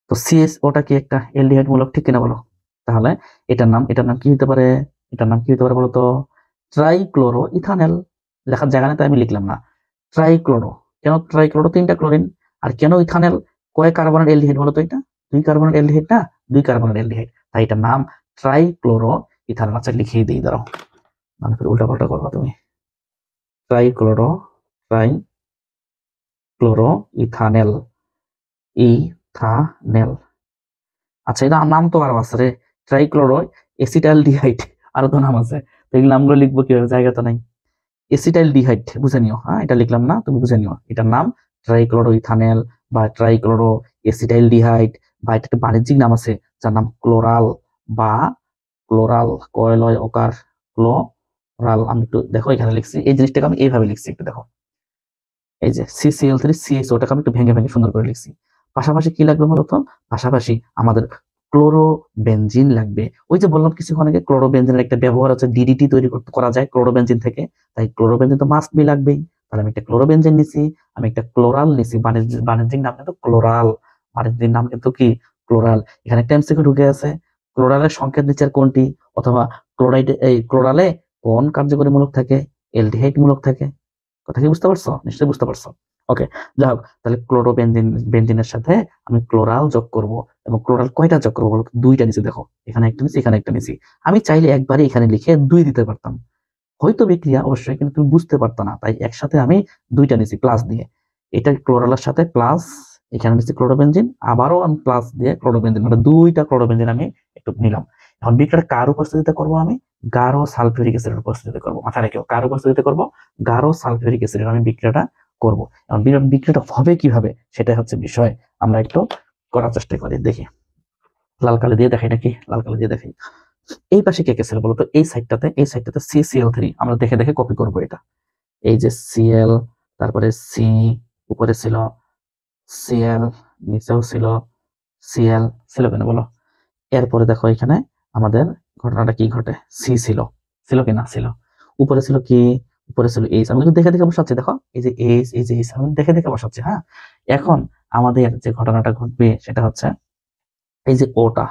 তো CHOটা কি একটা অ্যালডিহাইড মূলক, ঠিক কিনা বলো? তাহলে এটার নাম কি হতে পারে? এটার নাম কি হতে পারে বলতো? Trichloro ethanal. লেখার জায়গা নেই তাই আমি লিখলাম না। ট্রাইক্লোরো। কেন ট্রাইক্লোরো? 3টা ক্লোরিন। আর কেন ইথানেল? কয় কার্বনের অ্যালডিহাইড বলতো এটা? 2 কার্বনের অ্যালডিহাইড না? 2 কার্বনের অ্যালডিহাইড, তাই এটার নাম ট্রাইক্লোরো ইথানেল। আচ্ছা লিখিয়ে দিই, দাঁড়াও, মানে উল্টা পাল্টা করবা তুমি। Trichloro trichloro ethanal, ethanal. আচ্ছা, এটা নাম তো আরো আছে রে, ট্রাইক্লোরো এসিটালডিহাইড, আরো তো নাম আছে। তো এই নামগুলো লিখবো কিভাবে, জায়গা তো নাই। এসিটাইলডিহাইড বুঝে নিও, হ্যাঁ এটা লিখলাম না, তুমি বুঝে নিও, এটার নাম ট্রাইক্লোরো ইথানেল বা ট্রাইক্লোরো এসিটাইলডিহাইড, বা এটা একটা বাণিজ্যিক নাম আছে যার নাম ক্লোরাল বা ক্লোরাল, কয়লয় ওকার ক্লোরাল। আমি একটু দেখো এখানে লিখছি, এই জিনিসটাকে আমি এইভাবে লিখছি, একটু দেখো, এই যে CCl3CHO আমি একটু ভেঙে ভেঙে সুন্দর করে লিখছি। পাশাপাশি কি লাগবে বলতো? পাশাপাশি আমাদের ক্লোরোবেনজিন লাগবে। ওই যে বললাম কিছুক্ষণ আগে, ক্লোরোবেনজিনের একটা ব্যবহার হচ্ছে ডিডিটি তৈরি করা যায় ক্লোরোবেনজিন থেকে, তাই ক্লোরোবেনজিন তো মাস্ট বি লাগবেই। তাহলে আমি একটা ক্লোরোবেনজিন নিছি, আমি একটা ক্লোরাল নিছি, বাণিজ্যিক নাম কিন্তু ক্লোরাল, বাণিজ্যিক নাম কিন্তু কি ক্লোরাল। এখানে একটা এমসিকিউ ঢুকে আছে, ক্লোরালের সংকেত নিচের কোনটি, অথবা ক্লোরালে কোন কার্যকরী মূলক থাকে? অ্যালডিহাইড মূলক থাকে। কথা কি বুঝতে পারছো? নিশ্চয়ই বুঝতে পারছো। ওকে, যাই হোক, তাহলে বেনজিনের সাথে আমি ক্লোরাল যোগ করব। এবং ক্লোরাল কয়টা যোগ করবো বলো? 2টা নিচে দেখো, এখানে একটা নিচে, এখানে একটা নিচে। আমি চাইলে একবারে এখানে লিখে 2 দিতে পারতাম, হয়তো বিক্রিয়া অবশ্যই, কিন্তু তুমি বুঝতে পারতো না, তাই একসাথে আমি 2টা নিচি প্লাস দিয়ে। এটা ক্লোরালের সাথে প্লাস, এখানে নিচে ক্লোরোবেনজিন, আবারও আমি প্লাস দিয়ে ক্লোরোবেনজিন, মানে 2টা ক্লোরোবেনজিন আমি একটু নিলাম। এখন বিক্রিয়াটা কার উপস্থিতিতে করবো? আমি গাঢ় সালফিউরিক অ্যাসিডের উপস্থিতিতে করবো। মাথায় রেখো, কার উপস্থিতিতে করবো? গাঢ় সালফিউরিক অ্যাসিডের আমি বিক্রিয়াটা করবো। এখন বিক্রিয়াটা হবে কিভাবে সেটাই হচ্ছে বিষয়। আমরা একটু করার চেষ্টা করি, দেখি। লাল কালি দিয়ে দেখাই নাকি? লাল কালি দিয়ে দেখাই। এই পাশে কে কে ছিল বলতো? এই সাইডটাতে CCl3 আমরা দেখে দেখে কপি করব এটা। এই যে Cl, তারপরে C, উপরে ছিল Cl, নিচেও ছিল Cl, ছিল কেন বলো? এরপরে দেখো এখানে আমাদের ঘটনাটা কি ঘটে, C ছিল, ছিল কি না? ছিল। উপরে ছিল কি? উপরে ছিল H। আমি কিন্তু দেখে দেখে বসাচ্ছি, দেখো এই যে H, এই যে H, আমি দেখে দেখে বসাচ্ছি। হ্যাঁ, এখন আমাদের যে ঘটনাটা ঘটবে সেটা হচ্ছে এই যে ওটা,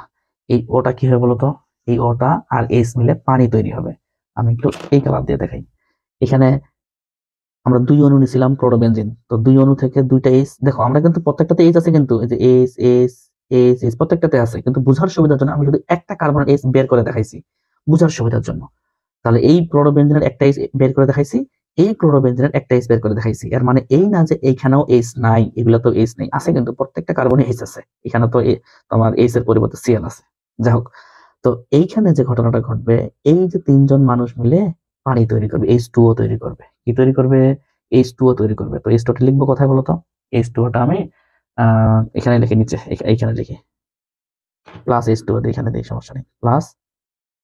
এই ওটা কি হবে বলতো? এই ওটা আর H মিলে পানি তৈরি হবে। আমি একটু এই কালার দিয়ে দেখাই। এখানে আমরা 2 অণু নিছিলাম ক্লোরোবেনজিন, তো 2 অণু থেকে 2টা H, দেখো আমরা কিন্তু প্রত্যেকটাতে H আছে, কিন্তু এই যে H H H H প্রত্যেকটাতে আছে, কিন্তু বুঝার সুবিধার জন্য আমি শুধু একটা কার্বনের H বের করে দেখাইছি বুঝার সুবিধার জন্য। তাহলে এই ক্লোরোবেনজিনের একটা H বের করে দেখাইছি, এই ক্লোরোবেনজিনের একটা H বের করে দেখাইছি। এর মানে এই না যে এইখানেও H নাই, এগুলা তো H নেই, আছে কিন্তু প্রত্যেকটা কার্বনে H আছে। এখানে তো তোমার H এর পরিবর্তে Cl আছে। যাই হোক, তো এইখানে যে ঘটনাটা ঘটবে, এই যে 3জন মানুষ মিলে পানি তৈরি করবে, H2O তৈরি করবে। কি তৈরি করবে? H2O তৈরি করবে। তো H2O টা লিখবো কোথায় বলো তো? H2O টা আমি এখানে লিখে নিচে, এইখানে লিখি প্লাস H2O দিই, এখানে দিই, সমস্যা নেই, প্লাস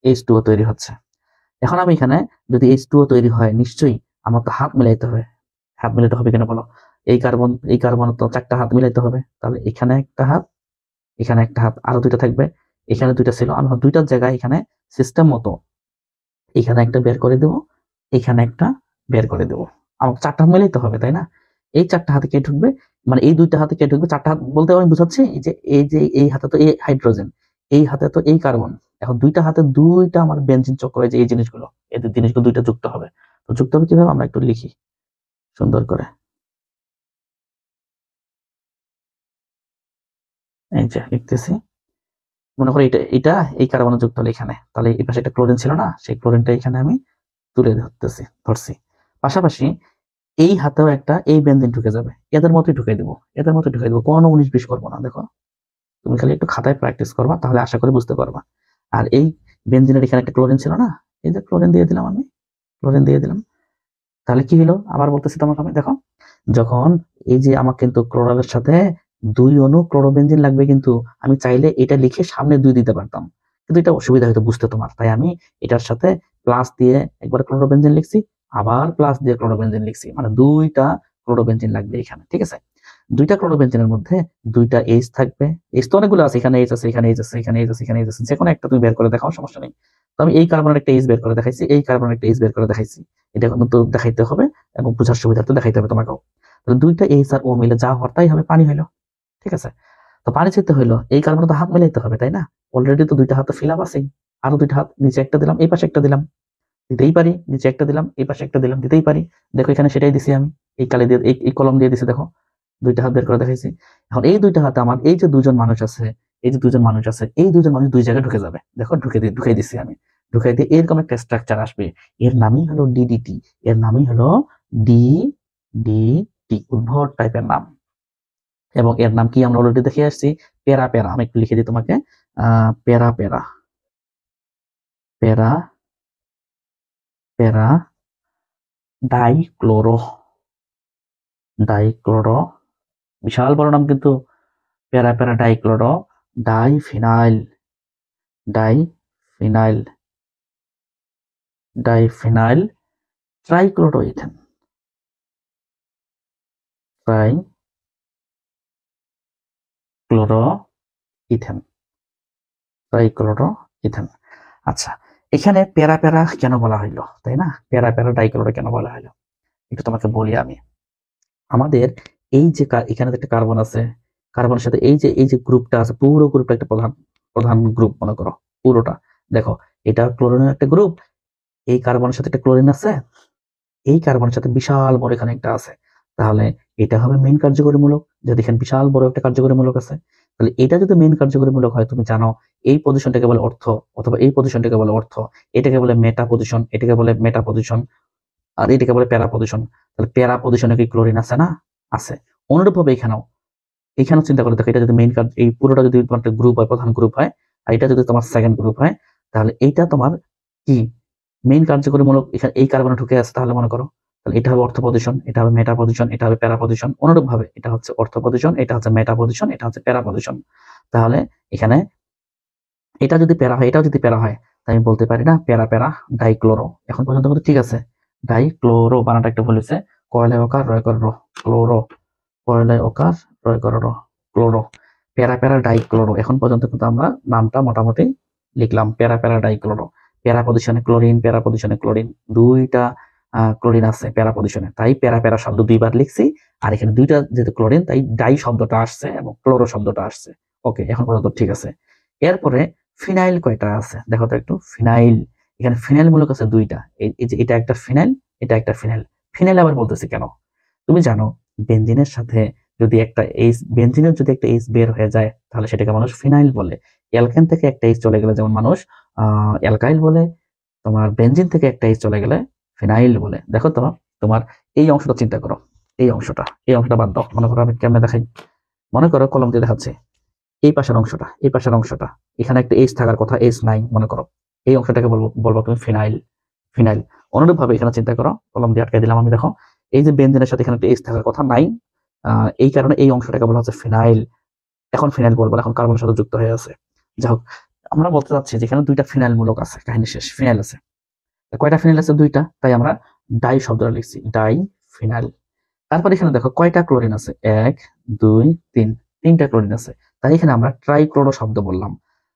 H2O তৈরি হচ্ছে। এখন আমি এখানে যদি H2O তৈরি হয়, নিশ্চয়ই আমার তো হাত মিলাইতে হবে। হাত মিলাইতে হবে কেন বলো? এই কার্বন তো 4টা হাত মিলাইতে হবে। তাহলে এখানে একটা হাত, এখানে একটা হাত, আরো 2টা থাকবে। এখানে 2টা ছিল, আমি 2টার জায়গায় এখানে সিস্টেম মতো এখানে একটা বের করে দেব, এখানে একটা বের করে দেব। আমার 4টা হাত মিলাইতে হবে, তাই না? এই 4টা হাতে কে ঢুকবে? মানে এই 2টা হাতে কে ঢুকবে? 4টা হাত বলতে আমি বুঝাচ্ছি এই হাতে তো এই হাইড্রোজেন, এই হাতে তো এই কার্বন। এখন 2টা হাতে 2টা আমার বেনজিন চক্র, যে এই জিনিসগুলো, এই জিনিসগুলো 2টা যুক্ত হবে। তো যুক্ত হবে কিভাবে? আমরা একটু লিখি সুন্দর করে। এই যে লিখতেছি, মনে করি এটা এই কার্বন যুক্ত হলো এখানে, তাহলে এই পাশে একটা ক্লোরিন ছিল না, সেই ক্লোরিনটা এখানে আমি তুলে ধরছি। পাশাপাশি এই হাতেও একটা এই বেনজিন ঢুকে যাবে, এদের মতোই ঢুকাই দেবো, কোনো 19-20 করবো না। দেখো, তুমি খালি একটু খাতায় প্র্যাকটিস করবা, তাহলে আশা করি বুঝতে পারবা। আর এই বেনজিনের এখানে একটা ক্লোরিন ছিল না, এই যে ক্লোরিন দিয়ে দিলাম আমি, ক্লোরিন দিয়ে দিলাম। তাহলে কি হলো? আবার বলতেছি তোমাকে আমি, দেখো, যখন এই যে আমার কিন্তু ক্লোরালের সাথে 2 অণু ক্লোরোবেনজিন লাগবে, কিন্তু আমি চাইলে এটা লিখে সামনে 2 দিতে পারতাম, কিন্তু এটা অসুবিধা হয়তো বুঝতে তোমার, তাই আমি এটার সাথে প্লাস দিয়ে একবার ক্লোরোবেনজিন লিখছি, আবার প্লাস দিয়ে ক্লোরোবেনজিন লিখছি, মানে 2টা ক্লোরোবেনজিন লাগবে এখানে, ঠিক আছে? 2টা ক্লোরোবেনজিনের মধ্যে 2টা H থাকবে। H তো অনেকগুলো আছে, এখানে H আছে, এখানে H আছে, এখানে H আছে, এখানে H আছে, যে কোনো একটা তুমি বের করে দেখাও, সমস্যা নেই। তো আমি এই কার্বনের একটা H বের করে দেখাইছি, এই কার্বনের একটা H বের করে দেখাইছি। এটা কিন্তু দেখাইতে হবে এবং বোঝার সুবিধার্থে দেখাইতে হবে তোমাকেও। তাহলে 2টা H আর O মিলে যা হওয়ার তাই হবে, পানি হইলো, ঠিক আছে? তো পানি যেতে হইলো, এই কার্বনে তো হাত মিলাইতে হবে, তাই না? অলরেডি তো 2টা হাত ফিল আপ আছেই, আরো 2টা হাত, নিচে একটা দিলাম, এই পাশে একটা দিলাম, দিতেই পারি, নিচে একটা দিলাম, এই পাশে একটা দিলাম, দিতেই পারি। দেখো এখানে সেটাই দিছি আমি, এই কালি দিয়ে এই কলম দিয়ে দিছি, দেখো 2টা হাত বের করে দেখাইছি। এখন এই 2টা হাতে আমার এই যে 2জন মানুষ আছে, এই যে 2জন মানুষ আছে, এই 2জন মানুষ 2 জায়গায় ঢুকে যাবে। দেখো ঢুকাই দিছি আমি, ঢুকাই দিয়ে এরকম একটা স্ট্রাকচার আসবে, এর নামই হলো ডিডিটি, এর নামই হলো ডিডিটি, উদ্ভট টাইপের নাম। এবং এর নাম কি আমরা অলরেডি দেখে আসছি, প্যারা প্যারা। আমি একটু লিখে দিই তোমাকে, প্যারা প্যারা, প্যারা প্যারা ডাইক্লোরো, ডাইক্লোরো, বিশাল বড় নাম কিন্তু, প্যারা প্যারা ডাইক্লোরো ডাইফিনাইল, ডাইফিনাইল, ডাইফিনাইল ট্রাইক্লোরোইথেন, ট্রাইক্লোরোইথেন, ট্রাইক্লোরোইথেন। আচ্ছা, এখানে প্যারা প্যারা কেন বলা হইলো, তাই না? প্যারা প্যারা ডাইক্লোরো কেন বলা হইলো, একটু তোমাকে বলি আমি। আমাদের এই যে এখানে একটা কার্বন আছে, কার্বনের সাথে এই যে গ্রুপটা আছে, পুরো গ্রুপটা একটা প্রধান প্রধান গ্রুপ মনে করো, পুরোটা। দেখো, এটা ক্লোরিনের একটা গ্রুপ, এই কার্বনের সাথে একটা ক্লোরিন আছে, এই কার্বনের সাথে বিশাল বড় এখানে একটা আছে। তাহলে এটা হবে মেইন কার্যকরীমূলক, যদি এখানে বিশাল বড় একটা কার্যকরীমূলক আছে। তাহলে এটা যদি মেইন কার্যকরীমূলক হয়, তুমি জানো এই পজিশনটাকে বলে অর্থ, অথবা এই পজিশনটাকে বলে অর্থ, এটাকে বলে মেটা পজিশন, এটাকে বলে মেটা পজিশন, আর এটাকে বলে প্যারা পজিশন। তাহলে প্যারা পজিশনে কি ক্লোরিন আছে না? আছে। অনুরূপভাবে এখানেও চিন্তা করে দেখো, এটা যদি মেইন কার্য, এই পুরোটা যদি তোমার একটা গ্রুপ হয়, প্রধান গ্রুপ হয়, আর এটা যদি তোমার সেকেন্ড গ্রুপ হয়, তাহলে এইটা তোমার কি মেইন কার্যকরীমূলক এই কার্বনে ঢুকে আছে। তাহলে মনে করো, তাহলে এটা হবে অর্থ পজিশন, এটা হবে মেটা পজিশন, এটা হবে প্যারা পজিশন। অনুরূপ ভাবে এটা হচ্ছে অর্থ পজিশন, এটা হচ্ছে মেটা পজিশন, এটা হচ্ছে প্যারা পজিশন। তাহলে এখানে এটা যদি প্যারা হয়, এটাও যদি প্যারা হয়, তাই আমি বলতে পারি না প্যারা প্যারা ডাইক্লোরো। এখন পর্যন্ত কিন্তু ঠিক আছে, ডাইক্লোরো বানাটা একটা বলেছে, কয়লায় ওকার রয় কর রো, ক্লোরো, কয়লায় ওকার রয় কর রো, ক্লোরো, প্যারা প্যারা ডাইক্লোরো। এখন পর্যন্ত কিন্তু আমরা নামটা মোটামুটি লিখলাম, প্যারা প্যারা ডাইক্লোরো। প্যারা পজিশনে ক্লোরিন, প্যারা পজিশনে ক্লোরিন, 2টা ক্লোরিন আছে প্যারা পজিশনে, তাই প্যারা প্যারা শব্দ 2বার লিখছি। আর এখানে 2টা যেহেতু ক্লোরিন, তাই ডাই শব্দটা আসছে এবং ক্লোরো শব্দটা আসছে। ওকে, এখন পর্যন্ত ঠিক আছে। এরপরে ফিনাইল কয়টা আছে দেখো তো একটু, ফিনাইল, এখানে ফিনাইল মূলক আছে 2টা, এই যে এটা একটা ফিনাইল, এটা একটা ফিনাইল। ফিনাইল আবার বলতেছি কেন? তুমি জানো বেনজিনের সাথে যদি একটা এইচ, বেনজিনের যদি একটা এইচ বের হয়ে যায় তাহলে সেটাকে মানুষ ফিনাইল বলে। অ্যালকেন থেকে একটা এইচ চলে গেলে যেমন মানুষ অ্যালকাইল বলে, তোমার বেনজিন থেকে একটা এইচ চলে গেলে ফিনাইল বলে। দেখো তো, তোমার এই অংশটা চিন্তা করো, এই অংশটা বাদ দাও। মনে করো আমি কেমনে দেখাই, মনে করো কলম দিয়ে দেখাচ্ছে, এই পাশের অংশটা এখানে একটা এইচ থাকার কথা, এইচ নাই মনে করো, এই অংশটাকে বলবো তুমি ফিনাইল। অনুরূপ ভাবে এখানে চিন্তা করো, কলম দিয়ে আটকে দিলাম আমি, দেখো এই যে বেনজিনের সাথে এখানে একটা এইচ থাকার কথা নাই, এই কারণে এই অংশটাকে বলা হচ্ছে ফিনাইল। এখন ফিনাইল বলবো, এখন কার্বনের সাথে যুক্ত হয়ে আছে। যাই হোক, আমরা বলতে চাচ্ছি যেখানে দুইটা ফিনাইল মূলক আছে, কাহিনী শেষ, ফিনাইল আছে। কয়টা ফিনাইল আছে? দুইটা, তাই আমরা ডাই শব্দটা লিখছি, ডাই ফিনাইল। তারপর এখানে দেখো কয়টা ক্লোরিন আছে, 1 2 3, তিনটা ক্লোরিন আছে, তাই এখানে আমরা ট্রাইক্লোরো শব্দ বললাম।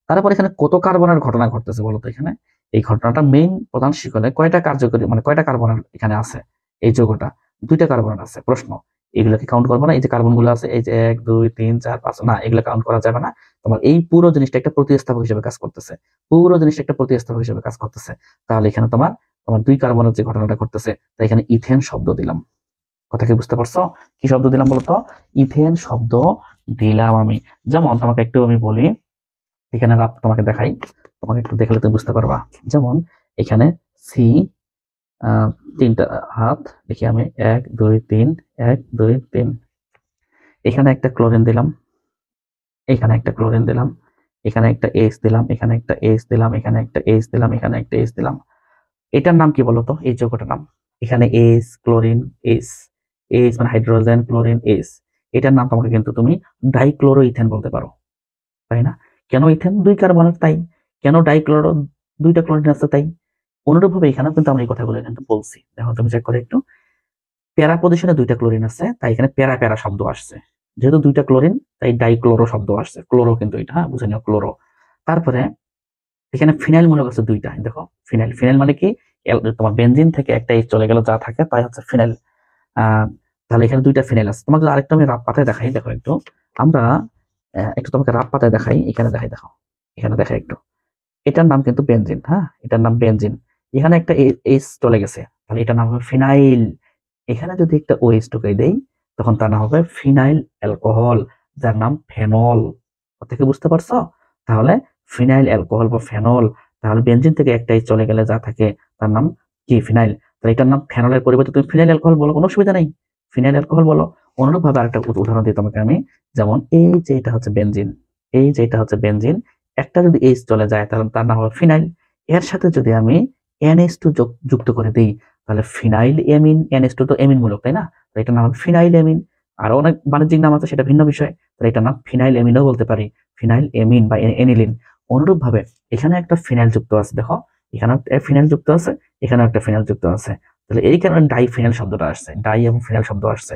তারপর এখানে কত কার্বনের ঘটনা ঘটতেছে বলতো? এখানে এই ঘটনাটা মেইন প্রধান শিকলে কয়টা কার্যকরী, মানে কয়টা কার্বনের এখানে আছে? এই যৌগটা দুইটা কার্বনের আছে। প্রশ্ন, এগুলোকে কাউন্ট করবো না? এই যে কার্বন গুলো আছে, এই যে 1 2 3 4 5, না এগুলো কাউন্ট করা যাবে না। তোমার এই পুরো জিনিসটা একটা প্রতিস্থাপক হিসেবে কাজ করতেছে, তাহলে এখানে তোমার তোমার দুই কার্বনের যে ঘটনাটা ঘটতেছে, তাই এখানে ইথেন শব্দ দিলাম। কথা কি বুঝতে পারছো? কি শব্দ দিলাম বলতো? ইথেন শব্দ দিলাম আমি। যেমন তোমাকে একটু আমি বলি, এখানে তোমাকে দেখাই, তোমাকে একটু দেখলে তুমি বুঝতে পারবা। যেমন এখানে সি, তিনটা হাত দেখি আমি, 1 2 3, 1 2 3, এখানে একটা ক্লোরিন দিলাম, এখানে একটা ক্লোরিন দিলাম, এখানে একটা এইচ দিলাম, এখানে একটা এইচ দিলাম, এখানে একটা এইচ দিলাম, এখানে একটা এইচ দিলাম। এটার নাম কি বলতো? এই যৌগটার নাম, এখানে এইচ ক্লোরিন এইচ, এইচ মানে হাইড্রোজেন ক্লোরিন এইচ, এটার নাম তোমাকে কিন্তু তুমি ডাইক্লোরো ইথেন বলতে পারো, তাই না? কেন ইথেন? দুই কার্বনের, তাই। কেন ডাইক্লোরো? দুইটা ক্লোরিন আছে, তাই। অনুরূপ ভাবে এখানে কিন্তু আমরা এই কথাগুলো কিন্তু বলছি। দেখো তুমি চেক করে একটু, প্যারা পজিশনে দুইটা ক্লোরিন আছে, তাই এখানে প্যারা প্যারা শব্দ আসছে। যেহেতু দুইটা ক্লোরিন, তাই ডাইক্লোরো শব্দ আসছে। ক্লোরো কিন্তু এটা, হ্যাঁ বুঝে নিও, ক্লোরো। তারপরে এখানে ফিনাইল মনে করছে দুইটা, দেখো ফিনাইল মানে কি? তোমার বেনজিন থেকে একটা এইচ চলে গেল, যা থাকে তাই হচ্ছে ফিনাইল। তাহলে এখানে দুইটা ফিনাইল আছে। তোমাকে আরেকটা আমি রাব পাতায় দেখাই, দেখো একটু, আমরা একটু তোমাকে রাব পাতায় দেখাই, এখানে দেখাই, দেখো এখানে দেখাই একটু, এটার নাম কিন্তু বেনজিন, হ্যাঁ এটার নাম বেনজিন। এখানে একটা এইচ চলে গেছে, তাহলে এটার নাম হবে ফিনাইল। এখানে যদি একটা ওএইচ ঢুকাই দেই, তখন তার নাম হবে ফিনাইল অ্যালকোহল, যার নাম ফেনল। থেকে বুঝতে পারছো? তাহলে ফিনাইল অ্যালকোহল বা ফেনল, তাহলে বেনজিন থেকে একটাই চলে গেলে যা থাকে তার নাম কি? ফিনাইল। তাহলে এটার নাম ফেনলের পরিবর্তে তুমি ফিনাইল অ্যালকোহল বলো, কোনো অসুবিধা নেই, ফিনাইল অ্যালকোহল বলো। অনুরূপ ভাবে আরেকটা উদাহরণ দিই তোমাকে আমি, যেমন এই যে এটা হচ্ছে বেনজিন, একটা যদি এইচ চলে যায় তাহলে তার নাম হবে ফিনাইল। এর সাথে যদি আমি NH2 যুক্ত করে দিই, তাহলে ফিনাইল এমিন। NH2 তো এমিন মূলক, তাই না? এটার নাম ফিনাইল এমিন। আরো অনেক বাণিজ্যিক নাম আছে, সেটা ভিন্ন বিষয়। তাহলে এটার নাম ফিনাইল এমিনও বলতে পারি, ফিনাইল এমিন বা এনিলিন। অনুরূপ ভাবে এখানে একটা ফিনাইল যুক্ত আছে, দেখো এখানে একটা ফিনাইল যুক্ত আছে, এখানেও একটা ফিনাইল যুক্ত আছে। তাহলে এই কারণে ডাই ফিনাইল শব্দটা আসছে, ডাই এবং ফিনাইল শব্দ আসছে।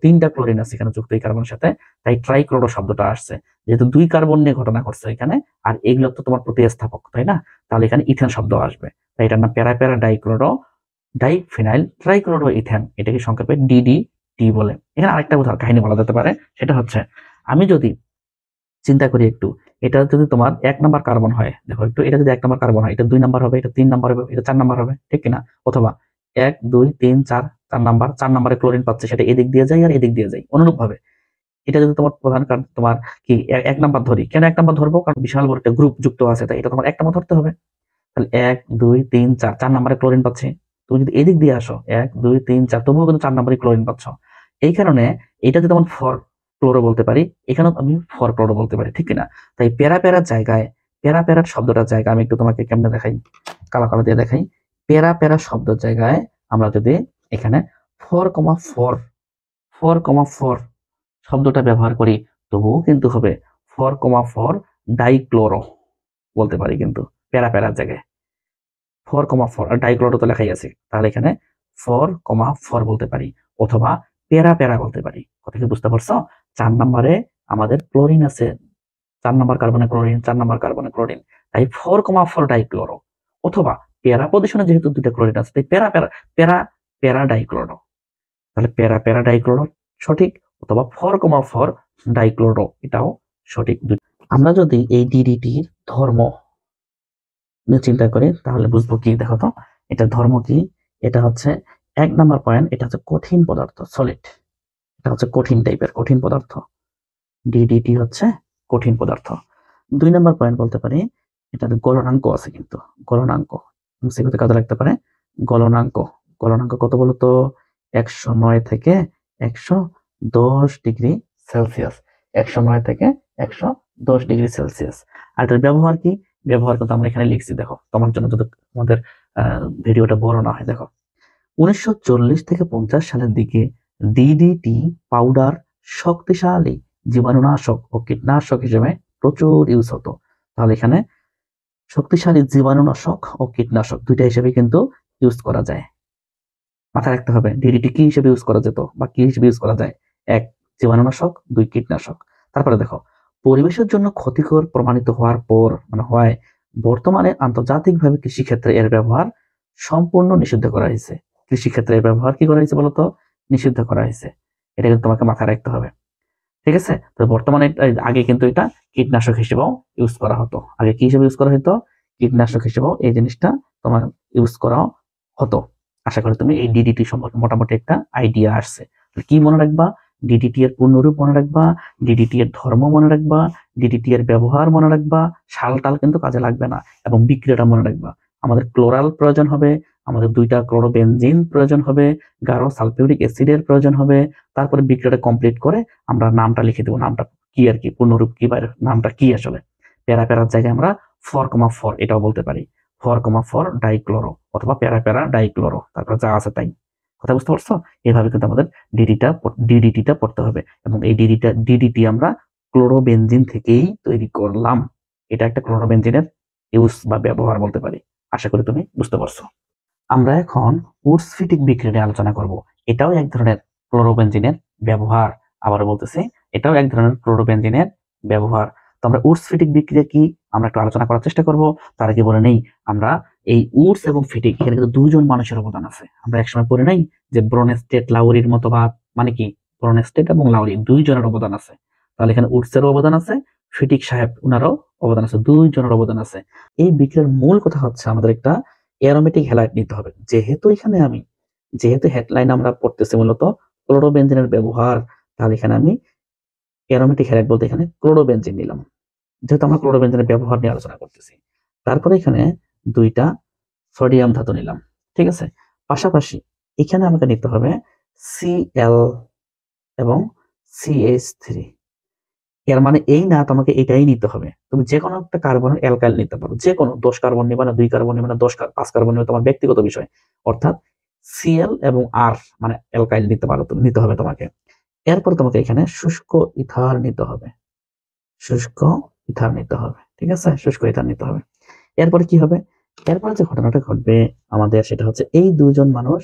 তিনটা ক্লোরিন আছে এখানে যুক্ত এই কার্বনের সাথে, তাই ট্রাইক্লোরো শব্দটা আসছে। যেহেতু দুই কার্বন নিয়ে ঘটনা ঘটছে এখানে, আর এগুলো তো তোমার প্রতিস্থাপক, তাই না? তাহলে এখানে ইথেন শব্দ আসবে, তাই এটার নাম প্যারা প্যারা ডাইক্লোরো, ডাইফিনাইল ট্রাইক্লোরো ইথেন, এটাকে সংক্ষেপে DDT বলে। এখানে আরেকটা উদাহরণ কাহিনী বলা যেতে পারে, সেটা হচ্ছে আমি যদি চিন্তা করি একটু, এটা যদি তোমার 1 নাম্বার কার্বন হয়, দেখো একটু, এটা যদি 1 নাম্বার কার্বন হয়, এটা 2 নাম্বার হবে, এটা 3 নাম্বার হবে, এটা 4 নাম্বার হবে, ঠিক কিনা? অথবা 1 2 3 4, 4 নাম্বার, 4 নাম্বারে ক্লোরিন পাচ্ছে, সেটা এদিক দিয়ে যায় আর এদিক দিয়ে যায়। অনুরূপ ভাবে এটা যদি তোমার প্রধান কারণ তোমার কি 1 নাম্বার ধরি, কেন 1 নাম্বার ধরবো? কারণ বিশাল বড় একটা গ্রুপ যুক্ত আছে, তাই এটা তোমার 1 নাম্বার ধরতে হবে। তাহলে 1 2 3 4, 4 নাম্বারে ক্লোরিন পাচ্ছে। তুমি যদি এদিক দিয়ে আসো 1 2 3 4, তবুও কিন্তু 4 নাম্বারে ক্লোরিন পাচ্ছ। এই কারণে এটা যদি তোমার ফর ক্লোরো বলতে পারি, এখানেও আমি ফর ক্লোরো বলতে পারি, ঠিক কিনা? তাই প্যারা প্যারার জায়গায়, প্যারা প্যারার শব্দটার জায়গায় আমি একটু তোমাকে কেমনে দেখাই, কালা কালা দিয়ে দেখাই। প্যারা প্যারা শব্দের জায়গায় আমরা যদি এখানে 4,4 শব্দটা ব্যবহার করি, তবুও কিন্তু হবে 4,4 ডাইক্লোরো বলতে পারি, কিন্তু প্যারা প্যারার জায়গায় 4,4, আর ডাইক্লোরো তো লেখাই আছে, তাহলে এখানে 4,4 বলতে পারি, অথবা প্যারা প্যারা বলতে পারি। কথা কি বুঝতে পারছো? 4 নম্বরে আমাদের ক্লোরিন আছে, 4 নম্বর কার্বনে ক্লোরিন, 4 নম্বর কার্বনে ক্লোরিন, তাই 4,4 ডাইক্লোরো। অথবা প্যারা পজিশনে যেহেতু দুইটা ক্লোরিন আছে, তাই প্যারা প্যারা প্যারা প্যারা ডাইক্লোরো। তাহলে প্যারা প্যারা ডাইক্লোরো সঠিক, অথবা 4,4 ডাইক্লোরো, এটাও সঠিক। আমরা যদি এই DDTর ধর্ম নিয়ে চিন্তা করি, তাহলে বুঝবো কি, দেখো তো এটা ধর্ম কি। এটা হচ্ছে 1 নাম্বার পয়েন্ট, এটা হচ্ছে কঠিন পদার্থ, সলিড। এটা হচ্ছে কঠিন টাইপের, কঠিন পদার্থ। ডিডিটি হচ্ছে কঠিন পদার্থ। 2 নাম্বার পয়েন্ট বলতে পারি, এটাতে গলনাঙ্ক আছে কিন্তু, গলনাঙ্ক এমসিকিউতে কাজে লাগতে পারে। গলনাঙ্ক, গলনাঙ্ক কত বলতো? 109 থেকে 110 ডিগ্রি সেলসিয়াস। 109 থেকে 110 ডিগ্রি সেলসিয়াস। আর এটার ব্যবহার কি? ব্যবহার কিন্তু আমরা এখানে লিখছি, দেখো তোমার জন্য যদি আমাদের ভিডিওটা বড় না হয়। দেখো 1940 থেকে 50 সালের দিকে ডিডিটি পাউডার শক্তিশালী জীবাণুনাশক ও কীটনাশক হিসেবে প্রচুর ইউজ হতো। তাহলে এখানে শক্তিশালী জীবাণুনাশক ও কীটনাশক দুইটা হিসেবে কিন্তু ইউজ করা যায়। মাথায় রাখতে হবে ডিডিটি কি হিসেবে ইউজ করা যেত বা কি হিসেবে ইউজ করা যায়? 1 জীবাণুনাশক, 2 কীটনাশক। তারপরে দেখো পরিবেশের জন্য ক্ষতিকর প্রমাণিত হওয়ার পর হয় বর্তমানে আন্তর্জাতিকভাবে কৃষিক্ষেত্রে এর ব্যবহার সম্পূর্ণ নিষিদ্ধ করা হয়েছে। কৃষিক্ষেত্রে এর ব্যবহার কি করা হয়েছে বলতো? নিষিদ্ধ করা হয়েছে। এটা কিন্তু তোমাকে মাথায় রাখতে হবে, ঠিক আছে? তো বর্তমানে আগে কিন্তু এটা কীটনাশক হিসেবেও ইউজ করা হতো। আগে কি হিসেবে ইউজ করা হতো? কীটনাশক হিসেবেও এই জিনিসটা তোমার ইউজ করা হতো। আশা করি তুমি এই ডিডিটি সম্পর্কে মোটামুটি একটা আইডিয়া আসছে। কি মনে রাখবা? ডিডিটি এর পূর্ণরূপ মনে রাখবা, ডিডিটি এর ধর্ম মনে রাখবা, ডিডিটি এর ব্যবহার মনে রাখবা। সালটাল কিন্তু কাজে লাগবে না, এবং বিক্রিয়াটা মনে রাখবা। আমাদের ক্লোরাল প্রয়োজন হবে, আমাদের 2টা ক্লোরোবেনজিন প্রয়োজন হবে, গাঢ় সালফিউরিক অ্যাসিডের প্রয়োজন হবে। তারপরে বিক্রিয়াটা কমপ্লিট করে আমরা নামটা লিখে দেবো, নামটা কি আর কি, পূর্ণরূপ কি বা নামটা কি আসলে। প্যারা প্যারার জায়গায় আমরা 4,4 এটাও বলতে পারি, 4,4 ডাইক্লোরো অথবা প্যারা প্যারা ডাইক্লোরো, তারপরে যা আছে তাই। কথা বুঝতে পারছো? এভাবে কিন্তু আমাদের ডিডিটিটা পড়তে হবে, এবং এই ডিডিটি আমরা ক্লোরোবেনজিন থেকেই তৈরি করলাম। এটা একটা ক্লোরোবেনজিনের ইউজ বা ব্যবহার বলতে পারি। আশা করি তুমি বুঝতে পারছো। আমরা এখন উডস-ফিটিক বিক্রিয়া নিয়ে আলোচনা করব। এটাও এক ধরনের ক্লোরোবেনজিনের ব্যবহার। আবারও বলতেছি, এটাও এক ধরনের ক্লোরোবেনজিনের ব্যবহার। তো আমরা উডস-ফিটিক বিক্রিয়া কি আমরা একটু আলোচনা করার চেষ্টা করব। তার আগে বলে নেই, আমরা এই উডস এবং ফিটিক এখানে কিন্তু 2 জন মানুষের অবদান আছে। আমরা একসময় পড়ে নাই যে ব্রোনস্টেড লাউরির মতবাদ, মানে কি ব্রোনস্টেড এবং লাউরি 2 জনের অবদান আছে। তাহলে এখানে উডসেরও অবদান আছে, ফিটিক সাহেব উনারও অবদান আছে, 2 জনের অবদান আছে। এই বিক্রিয়ার মূল কথা হচ্ছে আমাদের একটা অ্যারোমেটিক হ্যালাইড নিতে হবে। যেহেতু হেডলাইন আমরা পড়তেছি মূলত ক্লোরোবেনজিনের ব্যবহার, তাহলে এখানে আমি অ্যারোমেটিক হ্যালাইড বলতে এখানে ক্লোরোবেনজিন নিলাম, যেহেতু আমরা ক্লোরোবেনজিনের ব্যবহার নিয়ে আলোচনা করতেছি। তারপরে এখানে 2টা সোডিয়াম ধাতু নিলাম, ঠিক আছে? পাশাপাশি এখানে আমাকে নিতে হবে Cl এবং CH3। এর মানে এই না তোমাকে এটাই নিতে হবে, তুমি যে কোনো একটা কার্বনের অ্যালকাইল নিতে পারো, যে কোনো 10 কার্বন নিবা না 2 কার্বন নিবা না 5 কার্বন নিবা, তোমার ব্যক্তিগত বিষয়। অর্থাৎ Cl এবং R মানে অ্যালকাইল নিতে হবে তোমাকে। এরপর তোমাকে এখানে শুষ্ক ইথার নিতে হবে, ঠিক আছে? শুষ্ক ইথার নিতে হবে। এরপরে কি হবে? এরপরে যে ঘটনাটা ঘটবে আমাদের, সেটা হচ্ছে এই 2 জন মানুষ,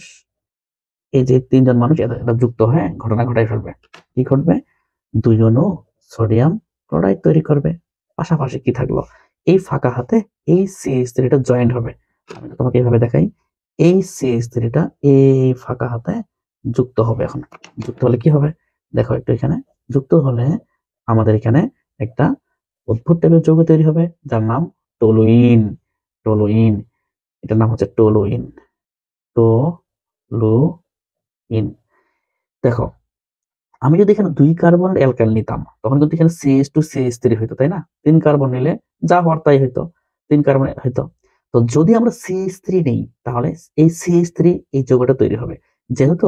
এই যে 3 জন মানুষ এটা যুক্ত হয়ে ঘটনা ঘটাই ফেলবে। কি ঘটবে? 2 জনও সোডিয়াম ক্লোরাইড তৈরি করবে। পাশাপাশি কি থাকলো? এই ফাঁকা হাতে এই CH3টা জয়েন্ট হবে। আমি তোমাকে এইভাবে দেখাই, এই CH3টা এই ফাঁকা হাতে যুক্ত হবে। এখন যুক্ত হলে কি হবে? দেখো একটু এখানে যুক্ত হলে আমাদের এখানে একটা অদ্ভুত টাইপের যৌগ তৈরি হবে, যার নাম টলুইন। এটার নাম হচ্ছে টলুইন। দেখো আমি যদি এখানে 2 কার্বনের অ্যালকাইল নিতাম, তখন কিন্তু এখানে CH2 CH3 হইতো, তাই না? 3 কার্বন নিলে যা হওয়ার তাই হইতো, 3 কার্বন হইতো। তো যদি আমরা CH3 নেই, তাহলে এই CH3 এই যৌগটা তৈরি হবে। যেহেতু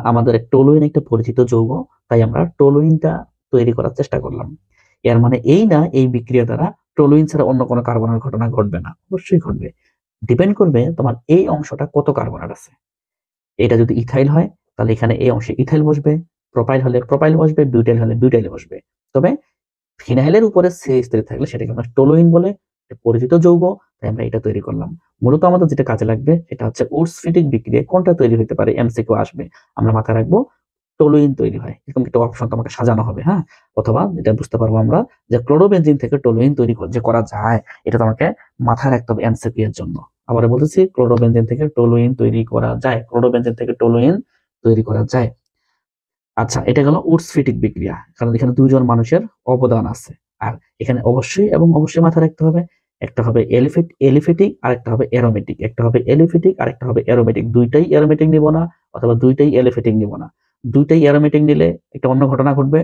আমাদের টলুইন একটা পরিচিত যৌগ, তাই আমরা টলুইনটা তৈরি করার চেষ্টা করলাম। এর মানে এই না এই বিক্রিয়া দ্বারা টলুইন ছাড়া অন্য কোনো কার্বনের ঘটনা ঘটবে না, অবশ্যই ঘটবে। ডিপেন্ড করবে তোমার এই অংশটা কত কার্বনের আছে। এটা যদি ইথাইল হয়, তাহলে এখানে এই অংশে ইথাইল বসবে, প্রোপাইল হলে প্রোপাইল বসবে, বিউটাইল হলে বিউটাইল বসবে। তবে ফিনাইলের উপরে CH3 থাকলে সেটাকে আমরা টলুইন বলে, পরিচিত যৌগ, তাই আমরা এটা তৈরি করলাম। মূলত আমাদের যেটা কাজে লাগবে সেটা হচ্ছে উডস-ফিটিক বিক্রিয়া কোনটা তৈরি হতে পারে, MCQ আসবে। আমরা মাথায় রাখবো টলুইন তৈরি হয়, এরকম একটা অপশন তোমাকে সাজানো হবে, হ্যাঁ? অথবা এটা বুঝতে পারবো আমরা যে ক্লোরোবেনজিন থেকে টলুইন তৈরি যে করা যায়, এটা তোমাকে মাথায় রাখতে হবে MCQ এর জন্য। আবার বলতেছি, ক্লোরোবেনজিন থেকে টলুইন তৈরি করা যায়। আচ্ছা, এটা গেল উডস-ফিটিক বিক্রিয়া, কারণ এখানে 2 জন মানুষের অবদান আছে। আর এখানে অবশ্যই মাথায় রাখতে হবে একটা হবে এলিফেটিক আর একটা হবে অ্যারোমেটিক, একটা হবে এলিফেটিক আর একটা হবে অ্যারোমেটিক। দুইটাই অ্যারোমেটিক নিব না, অথবা দুইটাই এলিফেটিক নিব না। দুইটাই অ্যারোমেটিক নিলে একটা অন্য ঘটনা ঘটবে,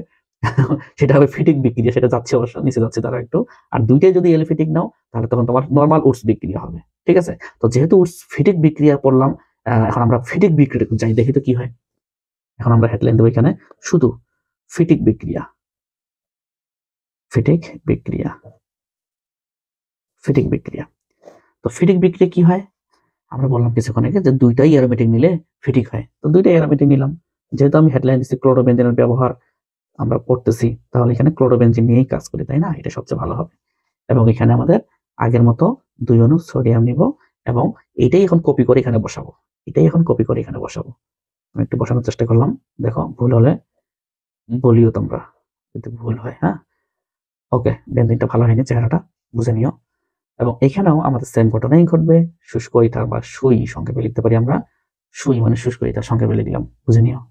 সেটা হবে ফিটিক বিক্রিয়া, সেটা যাচ্ছে অবশ্য নিচে যাচ্ছে তারা একটু। আর দুইটাই যদি এলিফেটিক নাও তাহলে তখন তোমার নর্মাল উডস বিক্রিয়া হবে, ঠিক আছে। তো যেহেতু উডস ফিটিক বিক্রিয়া পড়লাম, এখন আমরা ফিটিক বিক্রিয়া যাই, দেখি তো কি হয়। এখন আমরা হেডলাইন দেবো এখানে শুধু ফিটিক বিক্রিয়া, ফিটিক বিক্রিয়া, ফিটিক বিক্রিয়া। তো ফিটিক বিক্রিয়া কি হয়, আমরা বললাম কিছুক্ষণ আগে যে দুইটাই অ্যারোমেটিক নিলে ফিটিক হয়। তো দুইটাই অ্যারোমেটিক নিলাম, যেহেতু আমি হেডলাইন দিচ্ছি ক্লোরোবেনজিনের ব্যবহার আমরা করতেছি, তাহলে এখানে ক্লোরোবেনজিন নিয়েই কাজ করি, তাই না? এটা সবচেয়ে ভালো হবে। এবং এখানে আমাদের আগের মতো 2 অণু সোডিয়াম নিব, এবং এটাই এখন কপি করে এখানে বসাবো, এটাই এখন কপি করে এখানে বসাবো। আমি একটু বসানোর চেষ্টা করলাম, দেখো ভুল হলে বলিও তোমরা যদি ভুল হয়। হ্যাঁ, ওকে, বেনজিনটা ভালো হয়নি, চেহারাটা বুঝে নিও। এবং এখানেও আমাদের সেম ঘটনাই ঘটবে, শুষ্ক ইথার বা সুই সংক্ষেপে লিখতে পারি আমরা, সুই মানে শুষ্ক ইথার সংক্ষেপে লিখলাম, বুঝে নিও।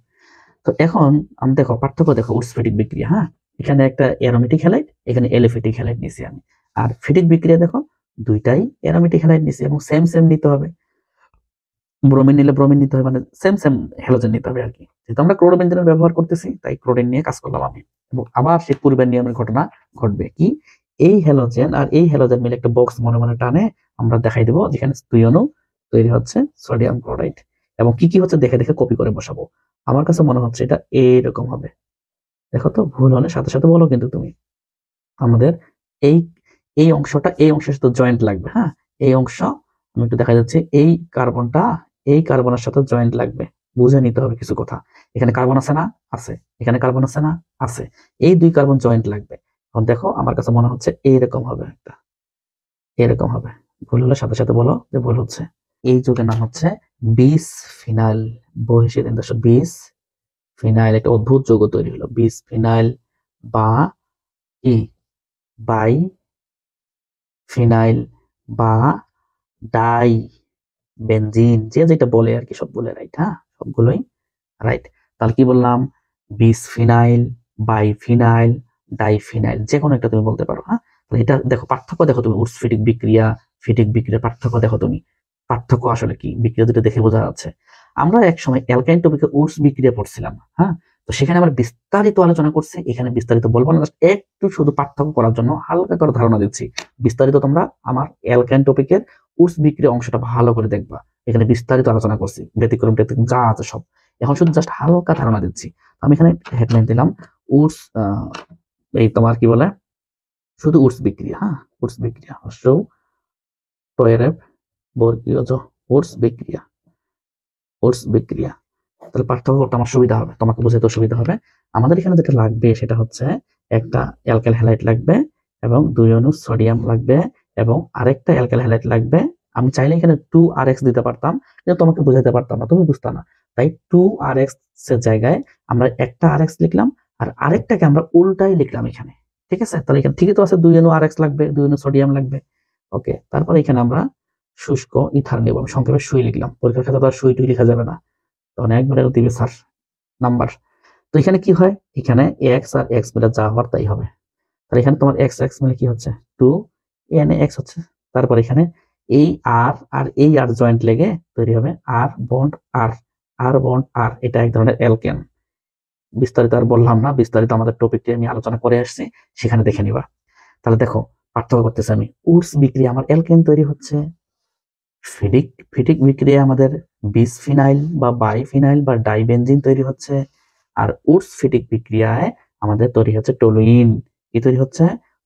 তো এখন আমি দেখো পার্থক্য দেখো, উডস ফিটিক বিক্রিয়া, হ্যাঁ এখানে একটা অ্যারোমেটিক হ্যালাইড, এখানে এলিফেটিক হ্যালাইড নিছি আমি। আর ফিটিক বিক্রিয়া দেখো দুইটাই অ্যারোমেটিক হ্যালাইড নিছি, এবং সেম সেম নিতে হবে। ব্রোমিন নিলে ব্রোমিন নিতে হবে, মানে সেম সেম হ্যালোজেন নিতে হবে আর কি। যেহেতু আমরা ক্লোরোবেনজিনের ব্যবহার করতেছি তাই ক্লোরিন নিয়ে কাজ করলাম আমি। এবং আবার সেই পূর্বের নিয়মের ঘটনা ঘটবে, কি এই হ্যালোজেন আর এই হ্যালোজেন মিলে একটা বক্স মনে মনে টানে আমরা দেখাই দেবো, যেখানে 2 অণু তৈরি হচ্ছে সোডিয়াম ক্লোরাইড। এবং কি কি হচ্ছে দেখে দেখে কপি করে বসাবো। আমার কাছে মনে হচ্ছে এটা এইরকম হবে। দেখো তো ভুল হলে সাথে সাথে বলো কিন্তু তুমি। আমাদের এই এই অংশটা এই অংশের সাথে জয়েন্ট লাগবে, হ্যাঁ এই অংশ আমি একটু দেখা যাচ্ছে, এই কার্বনটা এই কার্বনের সাথে জয়েন্ট লাগবে, বুঝে নিতে হবে কিছু কথা। এখানে কার্বন আছে না, আছে, এখানে কার্বন আছে না, আছে, এই 2 কার্বন জয়েন্ট লাগবে। এখন দেখো আমার কাছে মনে হচ্ছে এইরকম হবে, একটা এরকম হবে। ভুল হলে সাথে সাথে বলো যে ভুল হচ্ছে। এই যৌগের নাম হচ্ছে বিস ফিনাইল, বহিষ্কৃত বিস ফিনাইল, একটা অদ্ভুত যৌগ তৈরি হলো বিস ফিনাইল বা কি বাই ফিনাইল বা ডাই বেনজিন, যে যেটা বলে আর কি, সব বলে রাইট, হ্যাঁ সবগুলোই রাইট। তাহলে কি বললাম, bisphenyl, biphenyl, diphenyl, যে কোনো একটা তুমি বলতে পারো। হ্যাঁ, তাহলে এটা দেখো পার্থক্য দেখো তুমি, উডস ফিটিক বিক্রিয়া, ফিটিক বিক্রিয়ার পার্থক্য দেখো তুমি, পার্থক্য আসলে কি বিক্রিয়া দুটো দেখে বোঝা যাচ্ছে। আমরা এক সময় অ্যালকাইন টপিকে উডস বিক্রিয়া পড়ছিলাম, হ্যাঁ তো সেখানে আমরা বিস্তারিত আলোচনা করছি, এখানে বিস্তারিত বলবো না, একটু শুধু পার্থক্য করার জন্য হালকা করে ধারণা দিচ্ছি। বিস্তারিত তোমরা আমার অ্যালকাইন টপিকের উডস বিক্রিয়া অংশটা ভালো করে দেখবা, এখানে বিস্তারিত আলোচনা করছি, ব্যতিক্রম যা আছে সব। এখন শুধু জাস্ট হালকা ধারণা দিচ্ছি। আমি এখানে হেডলাইন দিলাম উডস, এই তোমার কি বলে, শুধু উডস বিক্রিয়া, হ্যাঁ উডস বিক্রিয়া, বর্গীয় উডস বিক্রিয়া, উডস বিক্রিয়া। তাহলে পার্থক্য করতে আমার সুবিধা হবে, তোমাকে বুঝাতে সুবিধা হবে। আমাদের এখানে যেটা লাগবে সেটা হচ্ছে একটা অ্যালকাইল হ্যালাইড লাগবে, এবং 2 অণু সোডিয়াম লাগবে, এবং আরেকটা অ্যালকাইল হ্যালাইড লাগবে। আমি চাইলে এখানে 2RX দিতে পারতাম, কিন্তু তোমাকে বুঝাতে পারতাম না, তুমি বুঝতে না। তাই 2RX এর জায়গায় আমরা একটা RX লিখলাম, আর আরেকটাকে আমরা উল্টাই লিখলাম এখানে, ঠিক আছে। তাহলে এখানে ঠিকই তো আছে, 2 অণু RX লাগবে, 2 অণু সোডিয়াম লাগবে। ওকে, তারপরে এখানে আমরা শুষ্ক ইথার নেব, আমি সংক্ষেপে সুই লিখলাম, পরীক্ষার খাতা তো আর সুই টুই লেখা যাবে না, তখন একবারে দিবে স্যার নাম্বার। তো এখানে কি হয়, এখানে এক্স আর এক্স মিলে যা হওয়ার তাই হবে। তাহলে এখানে তোমার এক্স এক্স মিলে কি হচ্ছে 2 এন এক্স হচ্ছে। তারপর এখানে এই আর আর এই আর জয়েন্ট লেগে তৈরি হবে আর বন্ড আর, আর বন্ড আর, এটা এক ধরনের অ্যালকেন। বিস্তারিত আর বললাম না, বিস্তারিত আমাদের টপিকটি আমি আলোচনা করে আসছি, সেখানে দেখে নিবা। তাহলে দেখো পার্থক্য করতেছি আমি, উডস বিক্রিয়া আমার অ্যালকেন তৈরি হচ্ছে, ফিটিক ফিটিক বিক্রিয়া আমাদের বিসফিনাইল বা বাইফিনাইল বা ডাইবেনজিন তৈরি হচ্ছে। আর উডস ফিটিক বিক্রিয়ায় আমাদের তৈরি হচ্ছে টলুইন। কি তৈরি হচ্ছে,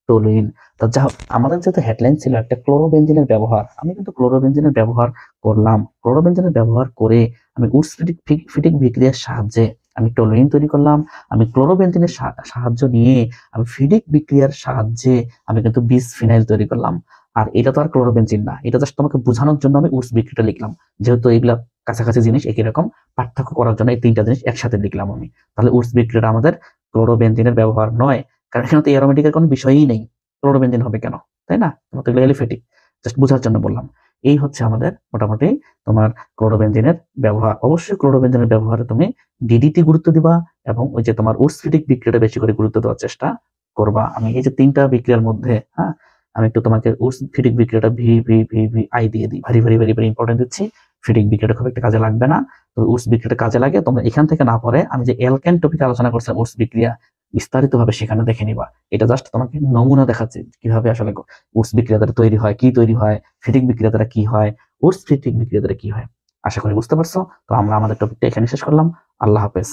টলুইন। তো যা আমাদের যেহেতু হেডলাইন ছিল একটা ক্লোরোবেনজিনের ব্যবহার, আমি কিন্তু ক্লোরোবেনজিনের ব্যবহার করলাম। ক্লোরোবেনজিনের ব্যবহার করে আমি উডস ফিটিক ফিটিক বিক্রিয়ার সাহায্যে আমি টলুইন তৈরি করলাম। আমি ক্লোরোবেনজিনের সাহায্য নিয়ে আমি ফিটিক বিক্রিয়ার সাহায্যে আমি কিন্তু বিসফিনাইল তৈরি করলাম। আর এটা তো আর ক্লোরোবেনজিন না, এটা জাস্ট তোমাকে বোঝানোর জন্য আমি উডস বিক্রিয়াটা লিখলাম, যেহেতু এগুলা কাছাকাছি জিনিস, একই রকম, পার্থক্য করার জন্য এই 3টা জিনিস একসাথে লিখলাম আমি। তাহলে উডস বিক্রিয়াটা আমাদের ক্লোরোবেনজিনের ব্যবহার নয়, কারণ এখানে তো অ্যারোমেটিকের কোনো বিষয়ই নেই, ক্লোরোবেনজিন হবে কেন, তাই না? তোমার তো এগুলো এলিফেটিক, জাস্ট বোঝার জন্য বললাম। এই হচ্ছে আমাদের মোটামুটি তোমার ক্লোরোবেনজিনের ব্যবহার। অবশ্যই ক্লোরোবেনজিনের ব্যবহারে তুমি ডিডিটি গুরুত্ব দিবা, এবং ওই যে তোমার উডস ফিটিক বিক্রিয়াটা বেশি করে গুরুত্ব দেওয়ার চেষ্টা করবা। আমি এই যে 3টা বিক্রিয়ার মধ্যে, হ্যাঁ আমি একটু তোমাকে উডস ফিটিক বিক্রিয়াটা V V V V I দিয়ে দিই, very very very very important দিচ্ছি। ফিটিক বিক্রিয়াটা খুব একটা কাজে লাগবে না, তবে উডস বিক্রিয়াটা কাজে লাগে। তোমরা এখান থেকে না পড়ে আমি যে অ্যালকেন টপিক আলোচনা করছিলাম উডস বিক্রিয়া বিস্তারিতভাবে সেখানে দেখে নিবা। এটা জাস্ট তোমাকে নমুনা দেখাচ্ছে কিভাবে আসলে উডস বিক্রিয়া দ্বারা তৈরি হয়, কি তৈরি হয়, ফিটিক বিক্রিয়া দ্বারা কি হয়, উডস ফিটিক বিক্রিয়া দ্বারা কি হয়। আশা করি বুঝতে পারছো। তো আমরা আমাদের টপিকটা এখানে শেষ করলাম। আল্লাহ হাফেজ।